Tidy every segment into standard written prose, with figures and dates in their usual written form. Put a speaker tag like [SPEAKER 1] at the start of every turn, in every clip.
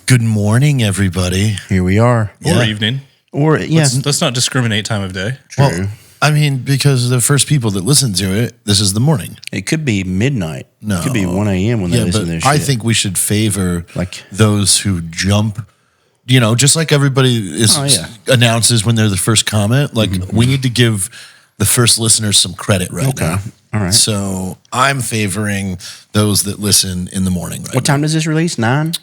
[SPEAKER 1] Good morning, everybody.
[SPEAKER 2] Here we are.
[SPEAKER 3] Or evening.
[SPEAKER 2] Or, yeah.
[SPEAKER 3] Let's not discriminate time of day.
[SPEAKER 2] True.
[SPEAKER 1] Well, I mean, because the first people that listen to it, this is the morning.
[SPEAKER 2] It could be midnight.
[SPEAKER 1] No.
[SPEAKER 2] It could be 1 a.m. when they listen to this shit.
[SPEAKER 1] I think we should favor
[SPEAKER 2] Like-
[SPEAKER 1] those who jump, just like everybody announces when they're the first comment. Like, we need to give the first listeners some credit right now.
[SPEAKER 2] All right.
[SPEAKER 1] So I'm favoring those that listen in the morning right
[SPEAKER 2] What time does this release? 9?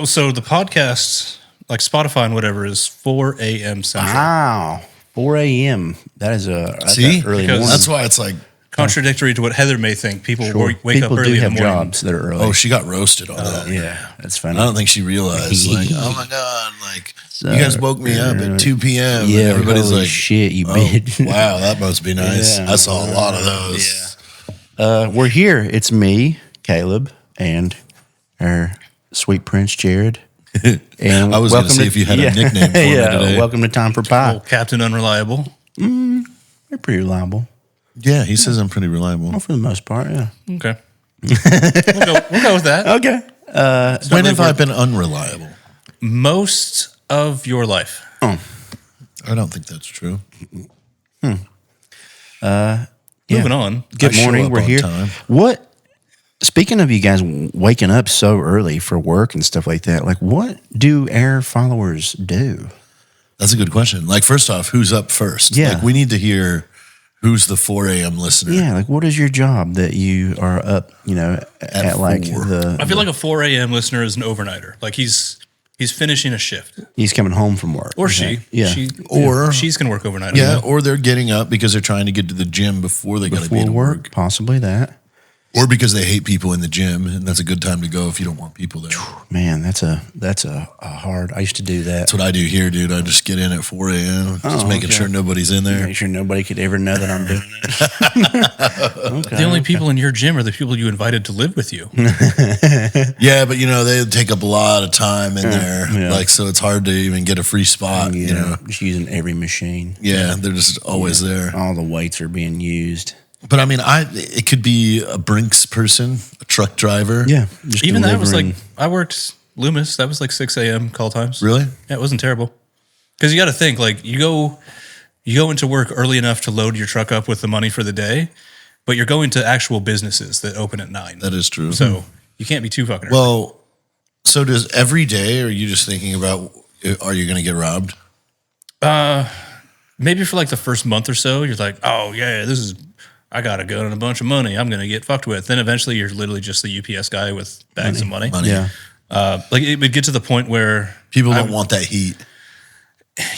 [SPEAKER 3] So the podcast, like Spotify and whatever, is 4 a.m. Central.
[SPEAKER 2] Wow. 4 a.m. That's
[SPEAKER 1] See?
[SPEAKER 2] an early
[SPEAKER 3] Because
[SPEAKER 2] morning.
[SPEAKER 1] That's why it's like,
[SPEAKER 3] Contradictory to what Heather may think. People
[SPEAKER 2] Sure.
[SPEAKER 3] wake
[SPEAKER 2] People
[SPEAKER 3] up early
[SPEAKER 2] do
[SPEAKER 3] in
[SPEAKER 2] have
[SPEAKER 3] the morning.
[SPEAKER 2] jobs that are early.
[SPEAKER 1] oh, she got roasted on that.
[SPEAKER 2] Yeah, that's funny.
[SPEAKER 1] I don't think she realized, like, oh my God, like, you guys woke me up at 2 p.m.
[SPEAKER 2] Yeah,
[SPEAKER 1] and everybody's
[SPEAKER 2] holy
[SPEAKER 1] like,
[SPEAKER 2] shit, you
[SPEAKER 1] oh,
[SPEAKER 2] bitch.
[SPEAKER 1] wow, that must be nice.
[SPEAKER 2] Yeah.
[SPEAKER 1] I saw a lot of those.
[SPEAKER 2] We're here. It's me, Caleb, and our sweet Prince Jared. And
[SPEAKER 1] I was going to see if you had a nickname for me today.
[SPEAKER 2] Welcome to Time for Pie.
[SPEAKER 3] Oh, Captain Unreliable.
[SPEAKER 2] They're pretty reliable.
[SPEAKER 1] Yeah, he says I'm pretty reliable.
[SPEAKER 2] Well, for the most part, yeah.
[SPEAKER 3] Okay. we'll go with that.
[SPEAKER 2] Okay.
[SPEAKER 1] When have I been unreliable?
[SPEAKER 3] Most of your life.
[SPEAKER 1] I don't think that's true.
[SPEAKER 3] Moving on.
[SPEAKER 2] Good
[SPEAKER 1] I show
[SPEAKER 2] morning.
[SPEAKER 1] up
[SPEAKER 2] We're
[SPEAKER 1] on
[SPEAKER 2] here.
[SPEAKER 1] time.
[SPEAKER 2] What? Speaking of you guys waking up so early for work and stuff like that, like what do our followers do?
[SPEAKER 1] That's a good question. Like, first off, who's up first?
[SPEAKER 2] Yeah.
[SPEAKER 1] Like, we need to hear who's the 4 a.m. listener.
[SPEAKER 2] Yeah, like what is your job that you are up, at like
[SPEAKER 1] 4.
[SPEAKER 3] I feel like a 4 a.m. listener is an overnighter. Like he's finishing a shift.
[SPEAKER 2] he's coming home from work.
[SPEAKER 3] Or she.
[SPEAKER 2] Yeah.
[SPEAKER 1] Or-
[SPEAKER 3] she's going to work overnight.
[SPEAKER 1] Yeah, or they're getting up because they're trying to get to the gym before they got to be
[SPEAKER 2] Before
[SPEAKER 1] to
[SPEAKER 2] work,
[SPEAKER 1] work.
[SPEAKER 2] possibly that.
[SPEAKER 1] Or because they hate people in the gym, and that's a good time to go if you don't want people there.
[SPEAKER 2] Man, that's a hard. I used to do that.
[SPEAKER 1] That's what I do here, dude. I just get in at 4 a.m., just making sure nobody's in there.
[SPEAKER 2] Make sure nobody could ever know that I'm doing it.
[SPEAKER 3] The only people in your gym are the people you invited to live with you.
[SPEAKER 1] Yeah, but they take up a lot of time in there.
[SPEAKER 2] yeah.
[SPEAKER 1] Like, so it's hard to even get a free spot,
[SPEAKER 2] Just using every machine.
[SPEAKER 1] Yeah, they're just always there.
[SPEAKER 2] All the weights are being used.
[SPEAKER 1] But I mean, it could be a Brinks person, a truck driver.
[SPEAKER 2] Yeah. Just
[SPEAKER 3] Even that was like,
[SPEAKER 2] delivering-
[SPEAKER 3] I worked Loomis. That was like 6 a.m. call times.
[SPEAKER 1] Really?
[SPEAKER 3] Yeah, it wasn't terrible. Because you got to think, like, you go into work early enough to load your truck up with the money for the day, but you're going to actual businesses that open at 9.
[SPEAKER 1] That is true.
[SPEAKER 3] So you can't be too fucking early.
[SPEAKER 1] Well, so does every day, or are you just thinking about, are you going to get robbed?
[SPEAKER 3] Maybe for like the first month or so, you're like, oh, yeah, I got a gun and a bunch of money I'm going to get fucked with. Then eventually you're literally just the UPS guy with bags of money.
[SPEAKER 2] Yeah.
[SPEAKER 3] Like it would get to the point where
[SPEAKER 1] People don't want that heat.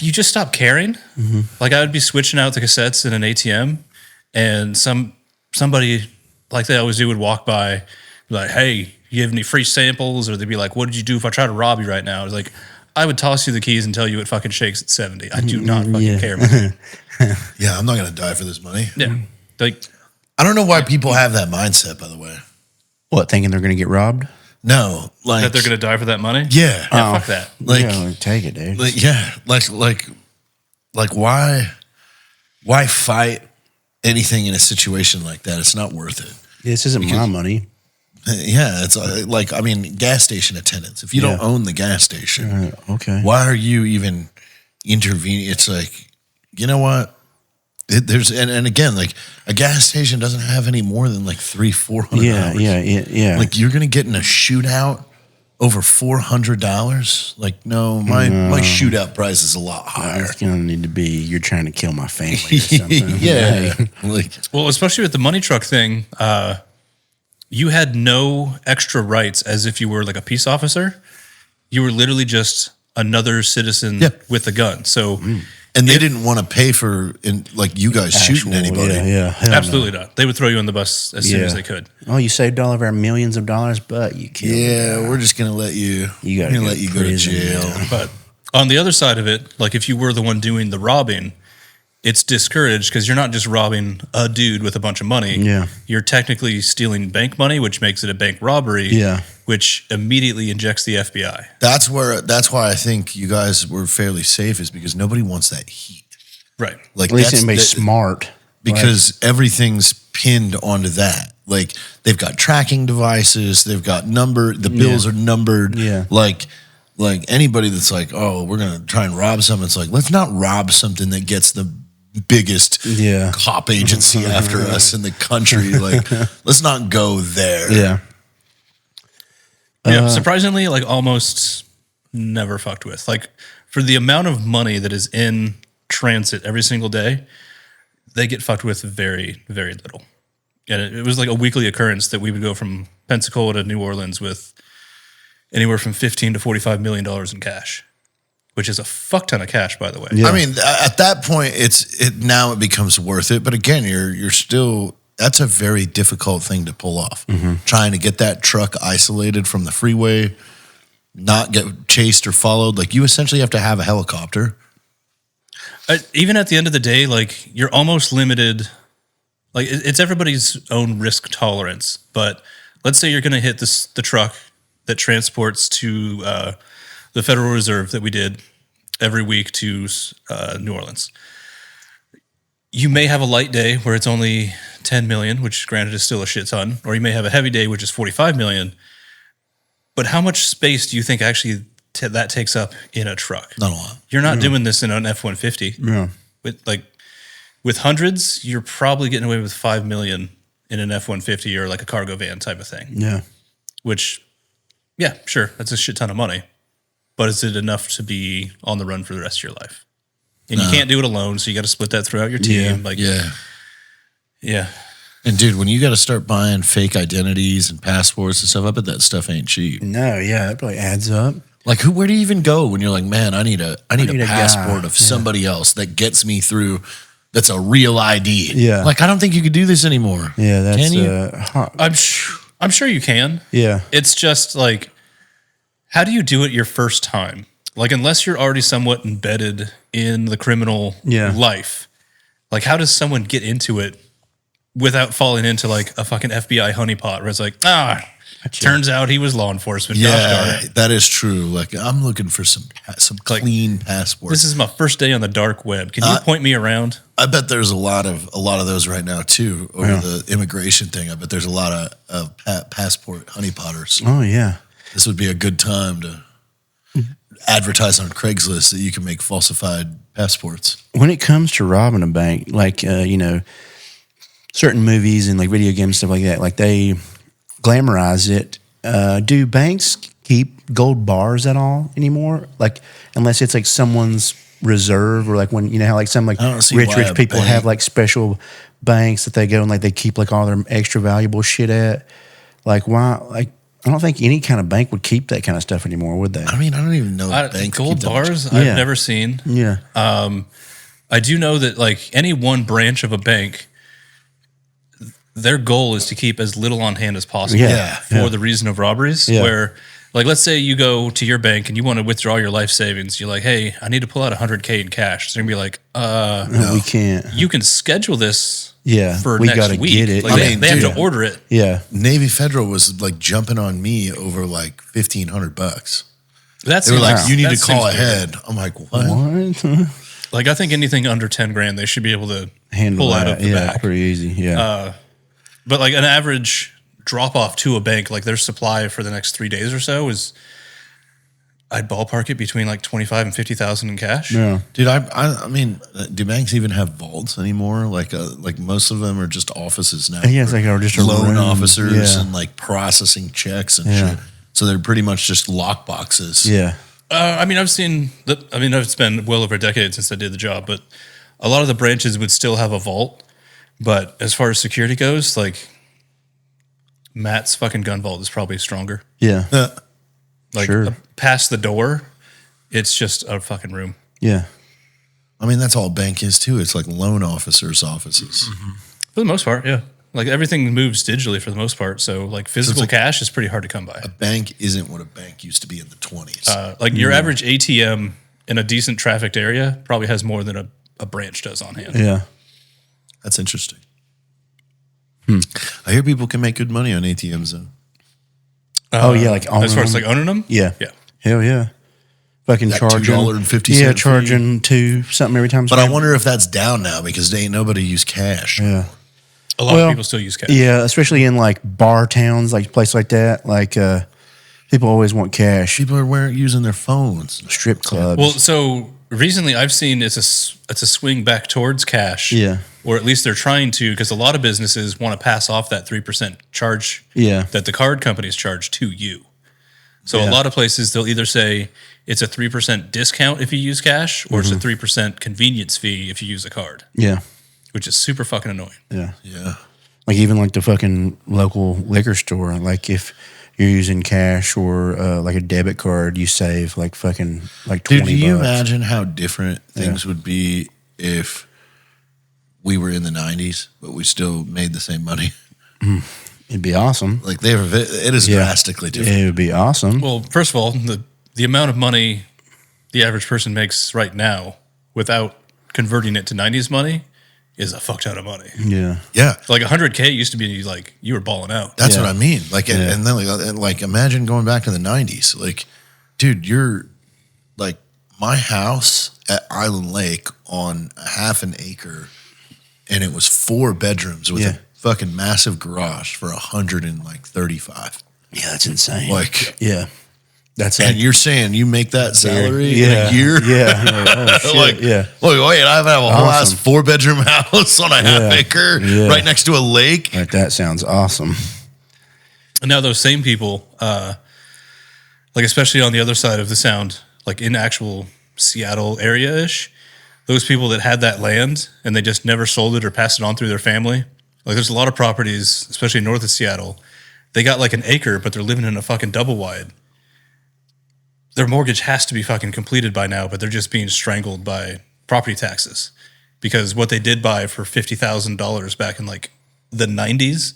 [SPEAKER 3] you just stop caring.
[SPEAKER 2] Mm-hmm.
[SPEAKER 3] Like I would be switching out the cassettes in an ATM, and somebody like they always do would walk by, be like, "Hey, you have any free samples?" Or they'd be like, "What did you do if I try to rob you right now?" It's like, I would toss you the keys and tell you it fucking shakes at 70. I do not fucking care. Man.
[SPEAKER 1] Yeah, I'm not going to die for this money.
[SPEAKER 3] Yeah, like
[SPEAKER 1] I don't know why people have that mindset, by the way.
[SPEAKER 2] What, thinking they're going to get robbed?
[SPEAKER 1] No, like
[SPEAKER 3] that they're gonna die for that money.
[SPEAKER 1] Yeah,
[SPEAKER 3] Yeah, fuck that.
[SPEAKER 1] like,
[SPEAKER 2] Take it, dude.
[SPEAKER 1] like why fight anything in a situation like that? It's not worth it.
[SPEAKER 2] This isn't my money.
[SPEAKER 1] Yeah, it's like, I mean, gas station attendants. If you don't own the gas station,
[SPEAKER 2] Okay.
[SPEAKER 1] why are you even intervening? It's like, you know what? And again, like a gas station doesn't have any more than like $300-400.
[SPEAKER 2] Yeah.
[SPEAKER 1] Like you're gonna get in a shootout over $400. Like no, my shootout price is a lot higher.
[SPEAKER 2] It's going to need to be, you're trying to kill my family or something.
[SPEAKER 1] Yeah, like
[SPEAKER 3] Well, especially with the money truck thing, you had no extra rights as if you were like a peace officer. You were literally just another citizen with a gun. So,
[SPEAKER 1] and they didn't want to pay for like you guys shooting anybody.
[SPEAKER 2] Yeah. Hell
[SPEAKER 3] absolutely not. They would throw you on the bus as soon as they could.
[SPEAKER 2] no. Oh, you saved all of our millions of dollars, but you killed me.
[SPEAKER 1] Yeah, we're just gonna let you.
[SPEAKER 2] You gotta
[SPEAKER 1] we're gonna
[SPEAKER 2] go
[SPEAKER 1] let you
[SPEAKER 2] to
[SPEAKER 1] go to
[SPEAKER 2] prison,
[SPEAKER 1] jail.
[SPEAKER 2] man.
[SPEAKER 3] But on the other side of it, like if you were the one doing the robbing, it's discouraged because you're not just robbing a dude with a bunch of money.
[SPEAKER 2] Yeah.
[SPEAKER 3] You're technically stealing bank money, which makes it a bank robbery.
[SPEAKER 2] Yeah.
[SPEAKER 3] Which immediately injects the FBI.
[SPEAKER 1] That's why I think you guys were fairly safe, is because nobody wants that heat.
[SPEAKER 3] Right.
[SPEAKER 1] Like
[SPEAKER 2] At least anybody's smart.
[SPEAKER 1] because everything's pinned onto that. Like they've got tracking devices, they've got the bills are numbered.
[SPEAKER 2] Yeah.
[SPEAKER 1] Like like anybody that's like, oh, we're going to try and rob something. It's like, let's not rob something that gets the biggest cop agency after us in the country. Like, let's not go there.
[SPEAKER 2] Yeah.
[SPEAKER 3] Yeah. Surprisingly, like almost never fucked with. Like for the amount of money that is in transit every single day, they get fucked with very, very little. And it was like a weekly occurrence that we would go from Pensacola to New Orleans with anywhere from $15 to $45 million in cash, which is a fuck ton of cash, by the way.
[SPEAKER 1] Yeah. I mean, at that point, now it becomes worth it. But again, you're still, that's a very difficult thing to pull off. Trying to get that truck isolated from the freeway, not get chased or followed. Like you essentially have to have a helicopter.
[SPEAKER 3] Even at the end of the day, like you're almost limited. Like it's everybody's own risk tolerance. But let's say you're going to hit the truck that transports to the Federal Reserve that we did every week to New Orleans. You may have a light day where it's only 10 million, which granted is still a shit ton, or you may have a heavy day, which is 45 million. But how much space do you think actually that takes up in a truck?
[SPEAKER 1] Not a lot.
[SPEAKER 3] You're not doing this in an F-150.
[SPEAKER 2] Yeah.
[SPEAKER 3] With hundreds, you're probably getting away with 5 million in an F-150 or like a cargo van type of thing.
[SPEAKER 2] Yeah.
[SPEAKER 3] Which, yeah, sure, that's a shit ton of money. But is it enough to be on the run for the rest of your life? And you can't do it alone, so you got to split that throughout your team. Yeah.
[SPEAKER 1] And dude, when you got to start buying fake identities and passports and stuff, I bet that stuff ain't cheap.
[SPEAKER 2] No, yeah, that probably adds up.
[SPEAKER 1] Like, where do you even go when you're like, man, I need a passport
[SPEAKER 2] guy.
[SPEAKER 1] of somebody else that gets me through? That's a real ID.
[SPEAKER 2] Yeah.
[SPEAKER 1] Like, I don't think you could do this anymore.
[SPEAKER 2] Yeah, that's
[SPEAKER 1] Can you?
[SPEAKER 3] I'm sure you can.
[SPEAKER 2] Yeah.
[SPEAKER 3] It's just like, how do you do it your first time? Like, unless you're already somewhat embedded in the criminal life, like, how does someone get into it without falling into like a fucking FBI honeypot where it's like, turns out he was law enforcement.
[SPEAKER 1] Yeah, that is true. Like, I'm looking for some clean passports.
[SPEAKER 3] This is my first day on the dark web. Can you point me around?
[SPEAKER 1] I bet there's a lot of those right now too over the immigration thing. I bet there's a lot of passport honeypotters.
[SPEAKER 2] Oh yeah,
[SPEAKER 1] this would be a good time to advertise on Craigslist that you can make falsified passports.
[SPEAKER 2] When it comes to robbing a bank, like certain movies and like video games stuff like that, like they glamorize it. Do banks keep gold bars at all anymore? Like, unless it's like someone's reserve, or like when how like some like rich people have like special banks that they go and like they keep like all their extra valuable shit at. Like, why? Like, I don't think any kind of bank would keep that kind of stuff anymore, would they?
[SPEAKER 1] I mean, I don't even know. Banks
[SPEAKER 3] gold bars, I've never seen.
[SPEAKER 2] Yeah.
[SPEAKER 3] I do know that like any one branch of a bank, their goal is to keep as little on hand as possible for the reason of robberies. Yeah. Where, like, let's say you go to your bank and you want to withdraw your life savings. You're like, hey, I need to pull out $100K in cash. So they're going to be like,
[SPEAKER 2] no, we can't.
[SPEAKER 3] You can schedule this for
[SPEAKER 2] we
[SPEAKER 3] next
[SPEAKER 2] gotta
[SPEAKER 3] week.
[SPEAKER 2] Get it.
[SPEAKER 3] Like, they have to order it.
[SPEAKER 2] Yeah.
[SPEAKER 1] Navy Federal was like jumping on me over like $1,500. They were like, you need to call ahead. I'm like, what?
[SPEAKER 3] Like, I think anything under 10 grand, they should be able to pull out of the back.
[SPEAKER 2] Pretty easy. Yeah.
[SPEAKER 3] But like an average drop off to a bank, like their supply for the next 3 days or so is, I'd ballpark it between like 25 and 50,000 in cash.
[SPEAKER 2] Yeah,
[SPEAKER 1] dude. I mean, do banks even have vaults anymore? Like most of them are just offices now.
[SPEAKER 2] Yeah, it's like just
[SPEAKER 1] loan officers and like processing checks and shit. So they're pretty much just lock boxes.
[SPEAKER 2] Yeah.
[SPEAKER 3] I mean, it's been well over a decade since I did the job, but a lot of the branches would still have a vault. But as far as security goes, like Matt's fucking gun vault is probably stronger.
[SPEAKER 2] Yeah.
[SPEAKER 3] Like past the door, it's just a fucking room.
[SPEAKER 2] Yeah.
[SPEAKER 1] I mean, that's all a bank is too. It's like loan officers' offices.
[SPEAKER 3] Mm-hmm. For the most part, yeah. Like everything moves digitally for the most part. So like physical cash is pretty hard to come by.
[SPEAKER 1] A bank isn't what a bank used to be in the 20s.
[SPEAKER 3] Like your average ATM in a decent trafficked area probably has more than a branch does on hand.
[SPEAKER 2] Yeah.
[SPEAKER 1] That's interesting. I hear people can make good money on ATMs though.
[SPEAKER 2] Like
[SPEAKER 3] as far as like owning them?
[SPEAKER 2] Yeah.
[SPEAKER 3] Yeah.
[SPEAKER 2] Hell yeah. Fucking charging
[SPEAKER 1] $2.50.
[SPEAKER 2] Yeah, charging $2 every time.
[SPEAKER 1] But I wonder if that's down now because ain't nobody use cash.
[SPEAKER 2] Yeah.
[SPEAKER 3] A lot of people still use cash.
[SPEAKER 2] Yeah, especially in like bar towns, like places like that. Like People always want cash.
[SPEAKER 1] People are using their phones.
[SPEAKER 2] Strip clubs.
[SPEAKER 3] Well, so recently I've seen it's a swing back towards cash.
[SPEAKER 2] Yeah.
[SPEAKER 3] Or at least they're trying to, because a lot of businesses want to pass off that 3% charge that the card companies charge to you. So a lot of places, they'll either say it's a 3% discount if you use cash, or it's a 3% convenience fee if you use a card.
[SPEAKER 2] Yeah.
[SPEAKER 3] Which is super fucking annoying.
[SPEAKER 2] Yeah.
[SPEAKER 1] Yeah.
[SPEAKER 2] Like even like the fucking local liquor store, like if you're using cash or like a debit card, you save like fucking like $20.
[SPEAKER 1] Dude, do you imagine how different things would be if we were in the 90s, but we still made the same money?
[SPEAKER 2] It'd be awesome.
[SPEAKER 1] Like it is drastically different.
[SPEAKER 2] It would be awesome.
[SPEAKER 3] Well, first of all, the amount of money the average person makes right now without converting it to 90s money is a fuck ton of money.
[SPEAKER 2] Yeah.
[SPEAKER 1] Yeah.
[SPEAKER 3] Like $100K used to be like you were balling out.
[SPEAKER 1] That's what I mean. Like, and then like imagine going back to the 90s. Like, dude, you're like my house at Island Lake on half an acre, and it was 4 bedrooms with a fucking massive garage for $135.
[SPEAKER 2] Yeah, that's insane.
[SPEAKER 1] Like,
[SPEAKER 2] yeah. That's
[SPEAKER 1] and
[SPEAKER 2] like,
[SPEAKER 1] you're saying you make that salary in a year?
[SPEAKER 2] Yeah. Oh, shit.
[SPEAKER 1] Like, look, wait, I have a whole ass 4-bedroom house on a half acre right next to a lake.
[SPEAKER 2] Like, that sounds awesome.
[SPEAKER 3] And now those same people, like especially on the other side of the sound, like in actual Seattle area-ish, those people that had that land and they just never sold it or passed it on through their family. Like there's a lot of properties, especially north of Seattle, they got like an acre, but they're living in a fucking double wide. Their mortgage has to be fucking completed by now, but they're just being strangled by property taxes because what they did buy for $50,000 back in like the 90s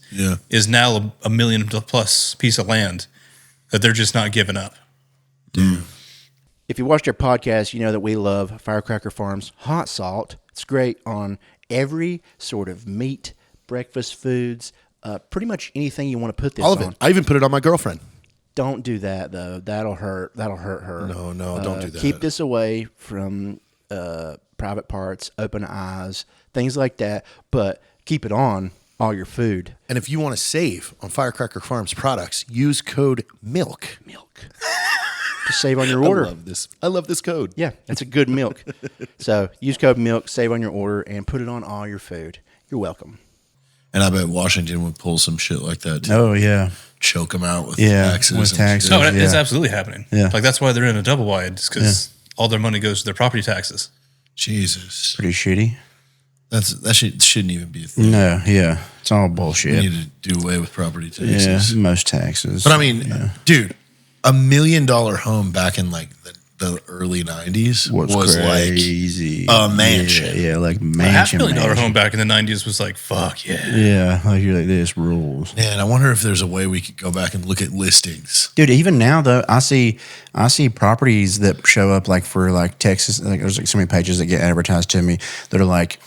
[SPEAKER 3] is now a $1 million plus piece of land that they're just not giving up.
[SPEAKER 1] Damn.
[SPEAKER 4] If you watched our podcast, you know that we love Firecracker Farms hot salt. It's great on every sort of meat, breakfast foods, pretty much anything you want to put this
[SPEAKER 5] All of
[SPEAKER 4] on.
[SPEAKER 5] it. I even put it on my girlfriend.
[SPEAKER 4] Don't do that, though. That'll hurt. That'll hurt her.
[SPEAKER 5] No, don't do that.
[SPEAKER 4] Keep this away from private parts, open eyes, things like that. But keep it on all your food.
[SPEAKER 5] And if you want to save on Firecracker Farms products, use code MILK.
[SPEAKER 4] Just save on your order.
[SPEAKER 5] I love this code.
[SPEAKER 4] Yeah, that's a good milk. So use code MILK, save on your order, and put it on all your food. You're welcome.
[SPEAKER 1] And I bet Washington would pull some shit like that too.
[SPEAKER 2] Oh, yeah.
[SPEAKER 1] Choke them out with taxes.
[SPEAKER 2] With taxes.
[SPEAKER 3] No, it's absolutely happening.
[SPEAKER 2] Yeah.
[SPEAKER 3] Like that's why they're in a double wide, because all their money goes to their property taxes.
[SPEAKER 1] Jesus.
[SPEAKER 2] Pretty shitty.
[SPEAKER 1] That shouldn't even be a thing.
[SPEAKER 2] No, yeah. It's all
[SPEAKER 1] We
[SPEAKER 2] bullshit.
[SPEAKER 1] need to do away with property taxes.
[SPEAKER 2] Yeah, most taxes.
[SPEAKER 1] But I mean, dude, $1 million home back in like the early 90s was
[SPEAKER 2] crazy.
[SPEAKER 1] like a mansion.
[SPEAKER 2] Yeah, like
[SPEAKER 3] A
[SPEAKER 2] mansion.
[SPEAKER 3] $500,000 home back in the 90s was like, fuck yeah.
[SPEAKER 2] Yeah, like you're like, this rules.
[SPEAKER 1] Man, I wonder if there's a way we could go back and look at listings.
[SPEAKER 2] Dude, even now though, I see properties that show up like for like Texas. Like there's like so many pages that get advertised to me that are like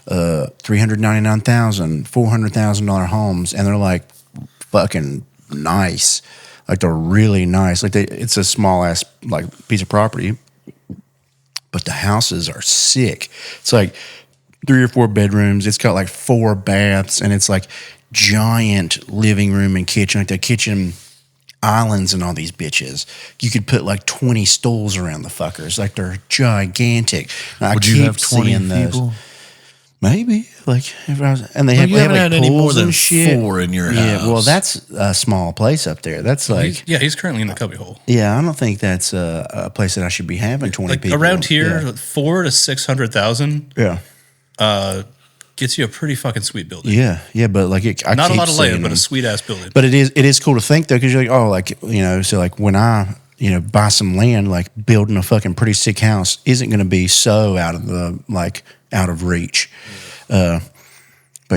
[SPEAKER 2] $399,000, $400,000 homes, and they're like fucking nice. Like they're really nice. Like it's a small ass like piece of property, but the houses are sick. It's like 3 or 4 bedrooms. It's got like 4 baths, and it's like giant living room and kitchen. Like the kitchen islands and all these bitches. You could put like 20 stools around the fuckers. Like they're gigantic.
[SPEAKER 1] Would you have 20 people?
[SPEAKER 2] Maybe like if I was, and they have,
[SPEAKER 1] You
[SPEAKER 2] they have
[SPEAKER 1] haven't
[SPEAKER 2] like
[SPEAKER 1] had any more
[SPEAKER 2] pools
[SPEAKER 1] than
[SPEAKER 2] and shit.
[SPEAKER 1] 4 in your house.
[SPEAKER 2] Yeah, well, that's a small place up there. That's like,
[SPEAKER 3] He's currently in the cubbyhole.
[SPEAKER 2] yeah, I don't think that's a place that I should be having 20
[SPEAKER 3] Like
[SPEAKER 2] people.
[SPEAKER 3] around here,
[SPEAKER 2] yeah.
[SPEAKER 3] 400,000 to 600,000 gets you a pretty fucking sweet building.
[SPEAKER 2] Yeah, but like I
[SPEAKER 3] Not a
[SPEAKER 2] keep
[SPEAKER 3] lot of
[SPEAKER 2] seeing
[SPEAKER 3] land, but
[SPEAKER 2] them.
[SPEAKER 3] a sweet ass building.
[SPEAKER 2] But it is cool to think though, because you're like, oh, like so like when I buy some land, like building a fucking pretty sick house isn't going to be so out of reach. But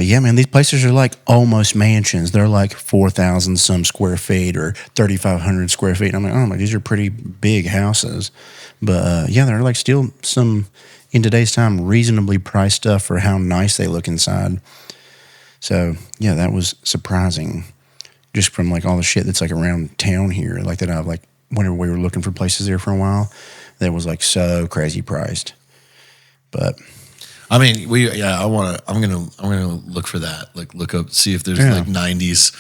[SPEAKER 2] yeah, man, these places are like almost mansions. They're like 4,000 some square feet or 3,500 square feet. I'm like, oh my, these are pretty big houses. But yeah, they're like still some in today's time reasonably priced stuff for how nice they look inside. So yeah, that was surprising. Just from like all the shit that's like around town here, like that I've like whenever we were looking for places there for a while, that was like so crazy priced. But
[SPEAKER 1] I mean, I'm gonna look for that. Like look up, see if there's like 90s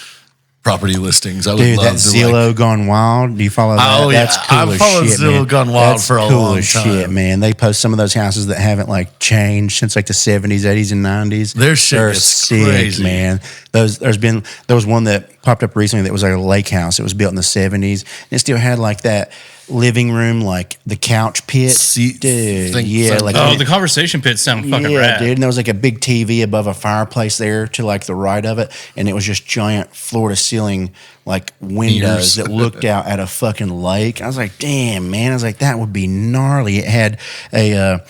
[SPEAKER 1] property listings. I would
[SPEAKER 2] Dude,
[SPEAKER 1] love
[SPEAKER 2] that
[SPEAKER 1] to
[SPEAKER 2] Zillow Gone Wild. Do you follow that?
[SPEAKER 1] Oh, yeah.
[SPEAKER 2] That's cool
[SPEAKER 1] I've
[SPEAKER 2] as
[SPEAKER 1] followed
[SPEAKER 2] shit,
[SPEAKER 1] Zillow
[SPEAKER 2] man.
[SPEAKER 1] Gone Wild
[SPEAKER 2] That's
[SPEAKER 1] for a
[SPEAKER 2] cool
[SPEAKER 1] long
[SPEAKER 2] as
[SPEAKER 1] time.
[SPEAKER 2] shit, man. They post some of those houses that haven't like changed since like the 70s, 80s, and 90s.
[SPEAKER 1] Their shit
[SPEAKER 2] They're
[SPEAKER 1] gets
[SPEAKER 2] sick,
[SPEAKER 1] crazy.
[SPEAKER 2] man. There was one that popped up recently that was like a lake house. It was built in the 70s. And it still had like that living room, like the couch pit.
[SPEAKER 1] Seat
[SPEAKER 2] Dude,
[SPEAKER 1] thing-
[SPEAKER 2] yeah.
[SPEAKER 1] thing.
[SPEAKER 2] Like
[SPEAKER 3] Oh, the conversation pits sound fucking
[SPEAKER 2] yeah,
[SPEAKER 3] rad.
[SPEAKER 2] dude. And there was like a big TV above a fireplace there to like the right of it. And it was just giant floor to ceiling like windows
[SPEAKER 1] Mirrors.
[SPEAKER 2] that looked out at a fucking lake. I was like, damn, man. I was like, that would be gnarly. It had a,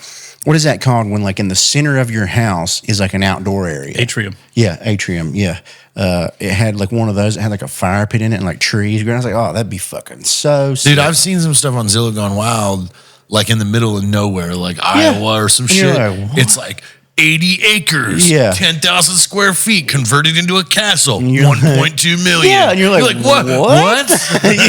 [SPEAKER 2] what is that called when like in the center of your house is like an outdoor area?
[SPEAKER 3] Atrium.
[SPEAKER 2] Yeah, atrium. Yeah. It had like one of those. It had like a fire pit in it and like trees. And I was like, oh, that'd be fucking so sick.
[SPEAKER 1] Dude, I've seen some stuff on Zillow Gone Wild, like in the middle of nowhere, like Iowa or some
[SPEAKER 2] And you're
[SPEAKER 1] shit.
[SPEAKER 2] like, what?
[SPEAKER 1] It's like 80 acres,
[SPEAKER 2] Yeah.
[SPEAKER 1] 10,000 square feet, converted into a castle,
[SPEAKER 2] you're like-
[SPEAKER 1] 1.2 million.
[SPEAKER 2] Yeah, and you're like,
[SPEAKER 1] what?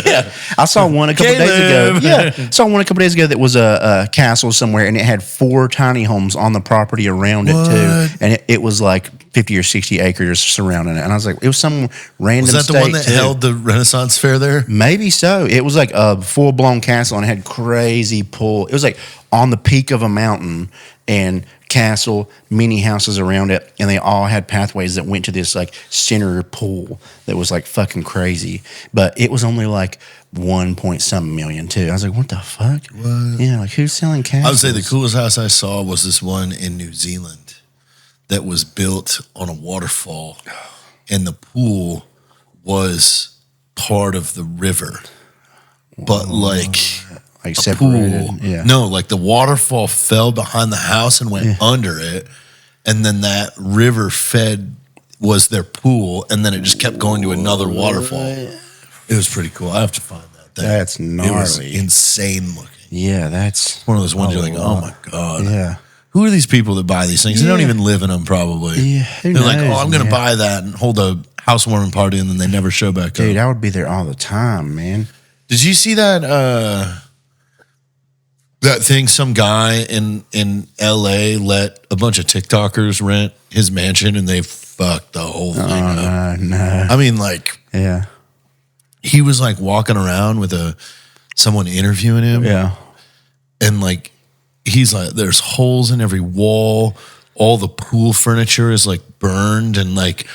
[SPEAKER 2] yeah, I saw one a couple days ago.
[SPEAKER 1] Caleb.
[SPEAKER 2] Yeah, saw one a couple days ago that was a castle somewhere, and it had 4 tiny homes on the property around it too, and it was like 50 or 60 acres surrounding it. And I was like, it was some random.
[SPEAKER 1] Was that the
[SPEAKER 2] state
[SPEAKER 1] one that
[SPEAKER 2] too.
[SPEAKER 1] held the Renaissance Fair there?
[SPEAKER 2] Maybe so. It was like a full blown castle, and it had crazy pool. It was like on the peak of a mountain and castle, mini houses around it, and they all had pathways that went to this like center pool that was like fucking crazy. But it was only like 1 point something million too. I was like, what the fuck?
[SPEAKER 1] What?
[SPEAKER 2] Yeah, like who's selling castles?
[SPEAKER 1] I would say the coolest house I saw was this one in New Zealand that was built on a waterfall, and the pool was part of the river, but like
[SPEAKER 2] like
[SPEAKER 1] a
[SPEAKER 2] separated.
[SPEAKER 1] pool.
[SPEAKER 2] Yeah.
[SPEAKER 1] No, like the waterfall fell behind the house and went under it, and then that river fed was their pool, and then it just kept going to another waterfall. It was pretty cool. I have to find that thing.
[SPEAKER 2] That's
[SPEAKER 1] It was
[SPEAKER 2] gnarly.
[SPEAKER 1] insane looking.
[SPEAKER 2] Yeah, that's
[SPEAKER 1] One of those ones you're like, oh my god.
[SPEAKER 2] Yeah.
[SPEAKER 1] Who are these people that buy these things? They don't
[SPEAKER 2] Yeah.
[SPEAKER 1] even live in them, probably.
[SPEAKER 2] Yeah, who
[SPEAKER 1] They're like,
[SPEAKER 2] knows,
[SPEAKER 1] oh, I'm going to
[SPEAKER 2] man?
[SPEAKER 1] buy that and hold a housewarming party, and then they never show back
[SPEAKER 2] Dude,
[SPEAKER 1] up.
[SPEAKER 2] I would be there all the time, man.
[SPEAKER 1] Did you see that that thing? Some guy in LA let a bunch of TikTokers rent his mansion, and they fucked the whole thing up.
[SPEAKER 2] No.
[SPEAKER 1] I mean, like,
[SPEAKER 2] Yeah.
[SPEAKER 1] he was like walking around with someone interviewing him.
[SPEAKER 2] Yeah.
[SPEAKER 1] And like, he's like, there's holes in every wall. All the pool furniture is like burned, and like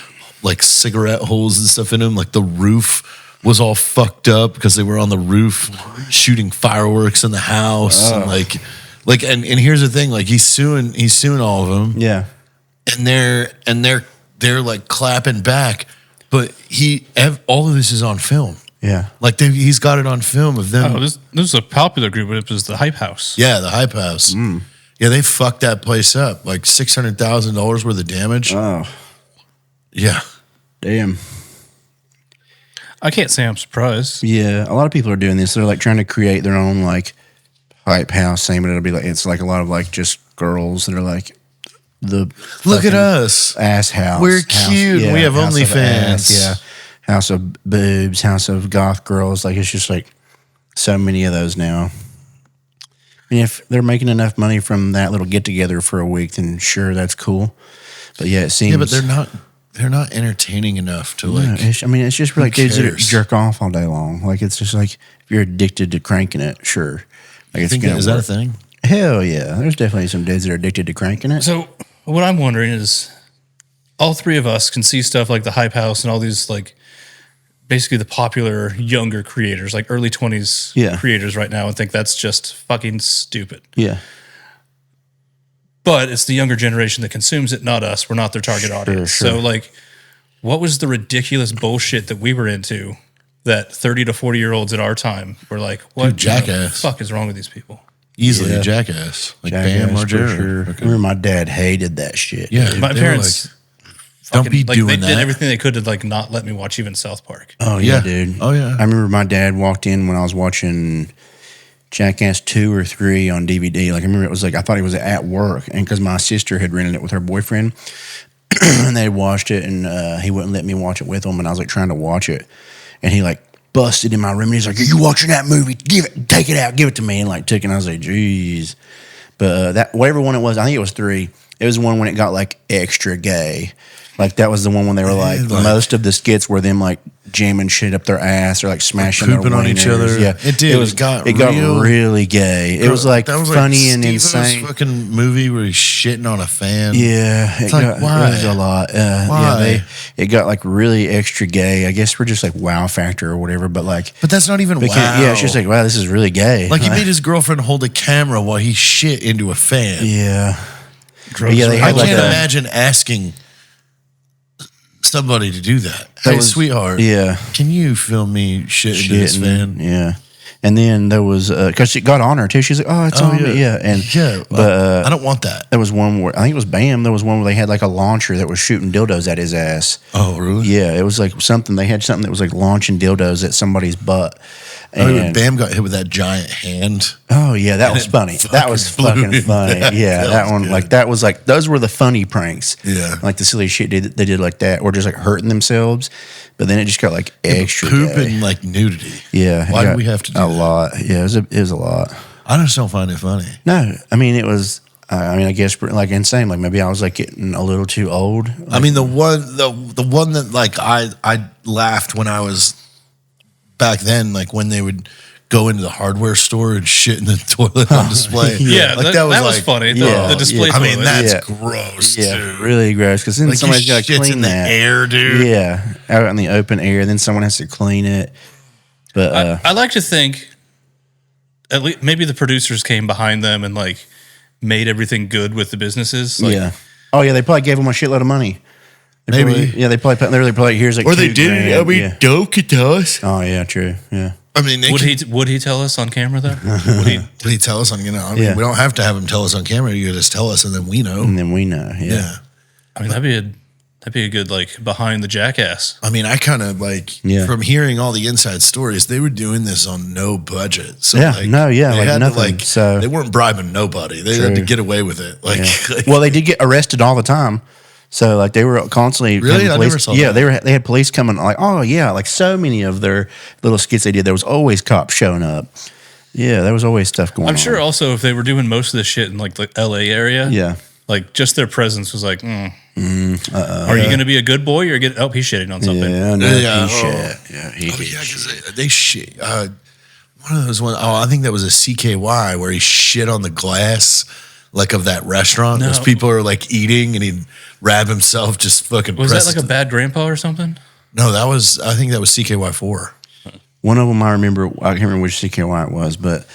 [SPEAKER 1] cigarette holes and stuff in them. Like the roof was all fucked up because they were on the roof shooting fireworks in the house. And and here's the thing, like he's suing all of them.
[SPEAKER 2] Yeah.
[SPEAKER 1] And they're like clapping back, but all of this is on film.
[SPEAKER 2] Yeah.
[SPEAKER 1] Like he's got it on film of them.
[SPEAKER 3] Oh, this is a popular group. It was the Hype House.
[SPEAKER 1] Yeah, the Hype House. Yeah, they fucked that place up. Like $600,000 worth of damage.
[SPEAKER 2] Oh,
[SPEAKER 1] Yeah.
[SPEAKER 2] damn.
[SPEAKER 3] I can't say I'm surprised.
[SPEAKER 2] Yeah, a lot of people are doing this. They're like trying to create their own like hype house thing, but it'll be like it's like a lot of like just girls that are like the
[SPEAKER 1] Look at
[SPEAKER 2] fucking
[SPEAKER 1] us.
[SPEAKER 2] ass house.
[SPEAKER 1] We're cute. We have
[SPEAKER 2] house of
[SPEAKER 1] OnlyFans.
[SPEAKER 2] ass, yeah, house of boobs, house of goth girls. Like it's just like so many of those now. I mean, if they're making enough money from that little get together for a week, then sure, that's cool. But yeah, it seems.
[SPEAKER 1] Yeah, but they're not entertaining enough to like.
[SPEAKER 2] I mean, it's just like dudes that
[SPEAKER 1] cares?
[SPEAKER 2] jerk off all day long. Like it's just like if you're addicted to cranking it, sure. Like it's gonna
[SPEAKER 1] Is that a
[SPEAKER 2] work.
[SPEAKER 1] thing?
[SPEAKER 2] Hell yeah, there's definitely some dudes that are addicted to cranking it.
[SPEAKER 3] So what I'm wondering is, all three of us can see stuff like the Hype House and all these like basically the popular younger creators, like early 20s
[SPEAKER 2] Yeah.
[SPEAKER 3] creators right now, and think that's just fucking stupid.
[SPEAKER 2] Yeah,
[SPEAKER 3] But it's the younger generation that consumes it, not us. We're not their target audience.
[SPEAKER 2] sure.
[SPEAKER 3] So like, what was the ridiculous bullshit that we were into that 30 to 40-year-olds at our time were like, what
[SPEAKER 1] Dude, Jackass.
[SPEAKER 3] the fuck is wrong with these people?
[SPEAKER 1] Easily
[SPEAKER 2] Yeah.
[SPEAKER 1] a Jackass. Like
[SPEAKER 2] Jackass,
[SPEAKER 1] Bam
[SPEAKER 2] for
[SPEAKER 1] Margera.
[SPEAKER 2] sure. I remember my dad hated that shit.
[SPEAKER 1] Yeah.
[SPEAKER 3] My
[SPEAKER 1] they were
[SPEAKER 3] parents
[SPEAKER 1] like, don't be
[SPEAKER 3] like,
[SPEAKER 1] doing
[SPEAKER 3] they
[SPEAKER 1] that.
[SPEAKER 3] did everything they could to like not let me watch even South Park.
[SPEAKER 2] Oh yeah,
[SPEAKER 1] Yeah.
[SPEAKER 2] dude.
[SPEAKER 1] Oh, yeah.
[SPEAKER 2] I remember my dad walked in when I was watching Jackass 2 or 3 on DVD. Like I remember it was like I thought he was at work, and because my sister had rented it with her boyfriend, and they watched it, and he wouldn't let me watch it with him, and I was like trying to watch it, and he like busted in my room, and he's like, "Are you watching that movie? Take it out, give it to me," and like took it. And I was like, "Jeez." But that whatever one it was, I think it was 3. It was one when it got like extra gay. Like that was the one when they were like
[SPEAKER 1] like-
[SPEAKER 2] most of the skits were them like jamming shit up their ass or like smashing their
[SPEAKER 1] Pooping on each
[SPEAKER 2] wieners.
[SPEAKER 1] other.
[SPEAKER 2] Yeah,
[SPEAKER 1] It did. It got
[SPEAKER 2] really gay. It was like
[SPEAKER 1] that was
[SPEAKER 2] funny and
[SPEAKER 1] Steve-O's
[SPEAKER 2] insane.
[SPEAKER 1] fucking movie where he's shitting on a fan.
[SPEAKER 2] Yeah,
[SPEAKER 1] It's like, why?
[SPEAKER 2] It was a lot.
[SPEAKER 1] Why?
[SPEAKER 2] It got like really extra gay. I guess we're just like wow factor or whatever, but like,
[SPEAKER 1] But that's not even wow.
[SPEAKER 2] yeah, it's just like wow, this is really gay.
[SPEAKER 1] Like he made his girlfriend hold a camera while he shit into a fan.
[SPEAKER 2] yeah, but yeah. They
[SPEAKER 1] I
[SPEAKER 2] had like
[SPEAKER 1] can't
[SPEAKER 2] a,
[SPEAKER 1] imagine asking somebody to do that.
[SPEAKER 2] That
[SPEAKER 1] Hey,
[SPEAKER 2] was-
[SPEAKER 1] sweetheart.
[SPEAKER 2] yeah.
[SPEAKER 1] Can you film me shit into this fan?
[SPEAKER 2] Yeah. And then there was because it got on her too. She's like, "Oh, it's on me." Yeah, and
[SPEAKER 1] Yeah,
[SPEAKER 2] but
[SPEAKER 1] I don't want that.
[SPEAKER 2] there was one where I think it was Bam. There was one where they had like a launcher that was shooting dildos at his ass.
[SPEAKER 1] Oh, really?
[SPEAKER 2] Yeah, it was like something. They had something that was like launching dildos at somebody's butt.
[SPEAKER 1] I mean, when
[SPEAKER 2] And,
[SPEAKER 1] Bam got hit with that giant hand.
[SPEAKER 2] oh yeah, that was
[SPEAKER 1] it
[SPEAKER 2] funny. That was
[SPEAKER 1] fucking blew
[SPEAKER 2] fucking funny.
[SPEAKER 1] him back.
[SPEAKER 2] Yeah,
[SPEAKER 1] That
[SPEAKER 2] that
[SPEAKER 1] was
[SPEAKER 2] one
[SPEAKER 1] good.
[SPEAKER 2] like that was like those were the funny pranks.
[SPEAKER 1] Yeah.
[SPEAKER 2] like the silly shit they did like that, or just like hurting themselves. But then it just got like extra
[SPEAKER 1] Poop
[SPEAKER 2] gay.
[SPEAKER 1] and like nudity.
[SPEAKER 2] Yeah, it
[SPEAKER 1] Why
[SPEAKER 2] got
[SPEAKER 1] do we have to do
[SPEAKER 2] a
[SPEAKER 1] that?
[SPEAKER 2] lot? Yeah, it was a lot.
[SPEAKER 1] I just don't find it funny.
[SPEAKER 2] No, I mean it was. I mean, I guess like insane. Like maybe I was like getting a little too old.
[SPEAKER 1] I mean, the one that like I laughed when I was back then, like when they would go into the hardware store and shit in the toilet on display.
[SPEAKER 3] Yeah,
[SPEAKER 1] like
[SPEAKER 3] that was
[SPEAKER 1] like,
[SPEAKER 3] funny.
[SPEAKER 2] yeah,
[SPEAKER 3] The display.
[SPEAKER 2] yeah.
[SPEAKER 1] I mean,
[SPEAKER 3] toilet.
[SPEAKER 1] that's
[SPEAKER 2] Yeah.
[SPEAKER 1] gross.
[SPEAKER 2] Yeah,
[SPEAKER 1] dude.
[SPEAKER 2] really gross. Because then
[SPEAKER 1] Like
[SPEAKER 2] somebody's got to
[SPEAKER 1] shit's
[SPEAKER 2] clean
[SPEAKER 1] in the
[SPEAKER 2] that.
[SPEAKER 1] air, dude.
[SPEAKER 2] Yeah, out in the open air. Then someone has to clean it. But
[SPEAKER 3] I like to think at least maybe the producers came behind them and like made everything good with the businesses. Like,
[SPEAKER 2] yeah. Oh yeah, they probably gave them a shitload of money. They
[SPEAKER 1] Maybe.
[SPEAKER 2] probably, yeah, they probably here's like
[SPEAKER 1] Or they
[SPEAKER 2] $2,000.
[SPEAKER 1] did. I mean,
[SPEAKER 2] yeah.
[SPEAKER 1] don't get to us.
[SPEAKER 2] Oh yeah, true. Yeah.
[SPEAKER 1] I mean, they
[SPEAKER 3] Would he tell us on camera though?
[SPEAKER 1] would he tell us on? I mean,
[SPEAKER 2] Yeah.
[SPEAKER 1] we don't have to have him tell us on camera. You just tell us, and then we know.
[SPEAKER 2] And then we know. Yeah.
[SPEAKER 1] Yeah.
[SPEAKER 3] I mean, that'd be a good like behind the Jackass.
[SPEAKER 1] I mean, I kind of like
[SPEAKER 2] Yeah.
[SPEAKER 1] from hearing all the inside stories, they were doing this on no budget. So
[SPEAKER 2] Yeah,
[SPEAKER 1] like,
[SPEAKER 2] no, yeah,
[SPEAKER 1] they
[SPEAKER 2] like
[SPEAKER 1] had to,
[SPEAKER 2] nothing. So-
[SPEAKER 1] they weren't bribing nobody. They had to
[SPEAKER 2] True.
[SPEAKER 1] get away with it. Like,
[SPEAKER 2] Yeah. Well, they did get arrested all the time. So like they were constantly
[SPEAKER 1] Really?
[SPEAKER 2] having
[SPEAKER 1] I
[SPEAKER 2] police,
[SPEAKER 1] never saw
[SPEAKER 2] yeah,
[SPEAKER 1] that.
[SPEAKER 2] they had police coming like, oh yeah, like so many of their little skits they did, there was always cops showing up. Yeah, there was always stuff going on.
[SPEAKER 3] I'm sure also if they were doing most of this shit in like the LA area,
[SPEAKER 2] Yeah.
[SPEAKER 3] like just their presence was like, are you going to be a good boy or get? Oh, he's shitting on something.
[SPEAKER 2] Yeah, no,
[SPEAKER 1] Yeah,
[SPEAKER 2] he
[SPEAKER 1] oh.
[SPEAKER 2] shit. Yeah, he
[SPEAKER 1] oh,
[SPEAKER 2] did
[SPEAKER 1] yeah,
[SPEAKER 2] shit.
[SPEAKER 1] because they shit. One of those ones. Oh, I think that was a CKY where he shit on the glass, like of that restaurant.
[SPEAKER 3] No.
[SPEAKER 1] Those people are like eating, and he'd wrap himself, just fucking.
[SPEAKER 3] Was that
[SPEAKER 1] press
[SPEAKER 3] like
[SPEAKER 1] it
[SPEAKER 3] a bad grandpa or something?
[SPEAKER 1] No, that was. I think that was CKY4.
[SPEAKER 2] One of them I remember, I can't remember which CKY it was, but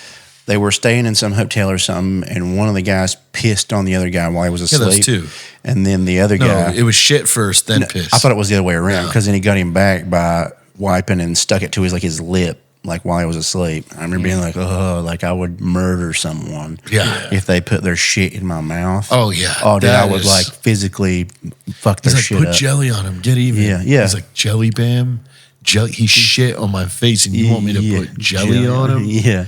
[SPEAKER 2] they were staying in some hotel or something, and one of the guys pissed on the other guy while he was
[SPEAKER 1] Yeah,
[SPEAKER 2] asleep.
[SPEAKER 1] those two.
[SPEAKER 2] And then the other
[SPEAKER 1] No,
[SPEAKER 2] guy,
[SPEAKER 1] it was shit first, then piss.
[SPEAKER 2] I thought it was the other way around because then he got him back by wiping and stuck it to his lip, like while he was asleep. I remember being like, oh, like I would murder someone
[SPEAKER 1] Yeah.
[SPEAKER 2] if they put their shit in my mouth.
[SPEAKER 1] Oh yeah.
[SPEAKER 2] Oh, dude, I
[SPEAKER 1] That
[SPEAKER 2] would
[SPEAKER 1] is-
[SPEAKER 2] like physically fuck their
[SPEAKER 1] He's like,
[SPEAKER 2] shit
[SPEAKER 1] put
[SPEAKER 2] up.
[SPEAKER 1] jelly on him, get even.
[SPEAKER 2] Yeah, yeah.
[SPEAKER 1] He's like, jelly bam, jelly. He shit on my face, and you want me to
[SPEAKER 2] Yeah,
[SPEAKER 1] put jelly on him?
[SPEAKER 2] Yeah.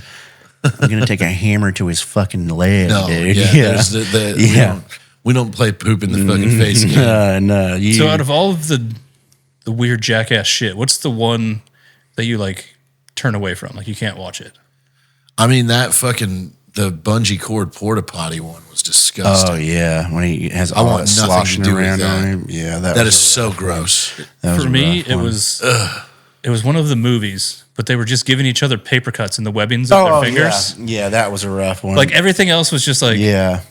[SPEAKER 2] I'm gonna take a hammer to his fucking leg,
[SPEAKER 1] No,
[SPEAKER 2] dude.
[SPEAKER 1] yeah. There's
[SPEAKER 2] Yeah.
[SPEAKER 1] we don't play poop in the fucking face. Again.
[SPEAKER 2] No. You,
[SPEAKER 3] So out of all of the weird Jackass shit, what's the one that you like turn away from? Like you can't watch it.
[SPEAKER 1] I mean, that fucking the bungee cord porta potty one was disgusting.
[SPEAKER 2] oh yeah, when he has
[SPEAKER 1] I
[SPEAKER 2] all
[SPEAKER 1] want
[SPEAKER 2] that
[SPEAKER 1] nothing to
[SPEAKER 2] sloshing
[SPEAKER 1] do with
[SPEAKER 2] around
[SPEAKER 1] that.
[SPEAKER 2] on him. Yeah,
[SPEAKER 1] that
[SPEAKER 2] was
[SPEAKER 1] is
[SPEAKER 2] a
[SPEAKER 1] so
[SPEAKER 2] rough one.
[SPEAKER 1] gross.
[SPEAKER 2] That was
[SPEAKER 3] For
[SPEAKER 2] a
[SPEAKER 3] me,
[SPEAKER 2] rough
[SPEAKER 3] it
[SPEAKER 2] one.
[SPEAKER 3] was one of the movies, but they were just giving each other paper cuts in the webbings of their fingers.
[SPEAKER 2] Yeah, that was a rough one.
[SPEAKER 3] Like everything else was just like
[SPEAKER 2] yeah,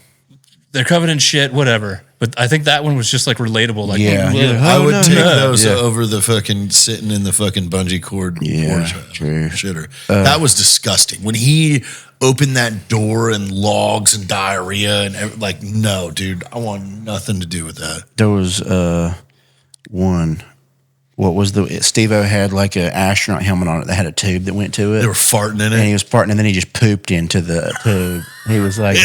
[SPEAKER 3] they're covered in shit, whatever. But I think that one was just like relatable. Like
[SPEAKER 2] Yeah.
[SPEAKER 3] ugh.
[SPEAKER 1] I would take
[SPEAKER 3] no.
[SPEAKER 1] those
[SPEAKER 2] Yeah.
[SPEAKER 1] over the fucking sitting in the fucking bungee cord
[SPEAKER 2] Yeah,
[SPEAKER 1] porta
[SPEAKER 2] true.
[SPEAKER 1] shitter. That was disgusting. When he opened that door and logs and diarrhea and like, no, dude, I want nothing to do with that.
[SPEAKER 2] there was one. What was Steve-O had like an astronaut helmet on it that had a tube that went to it.
[SPEAKER 1] They were farting in
[SPEAKER 2] and he
[SPEAKER 1] it.
[SPEAKER 2] was farting, and then he just pooped into the tube. He was like,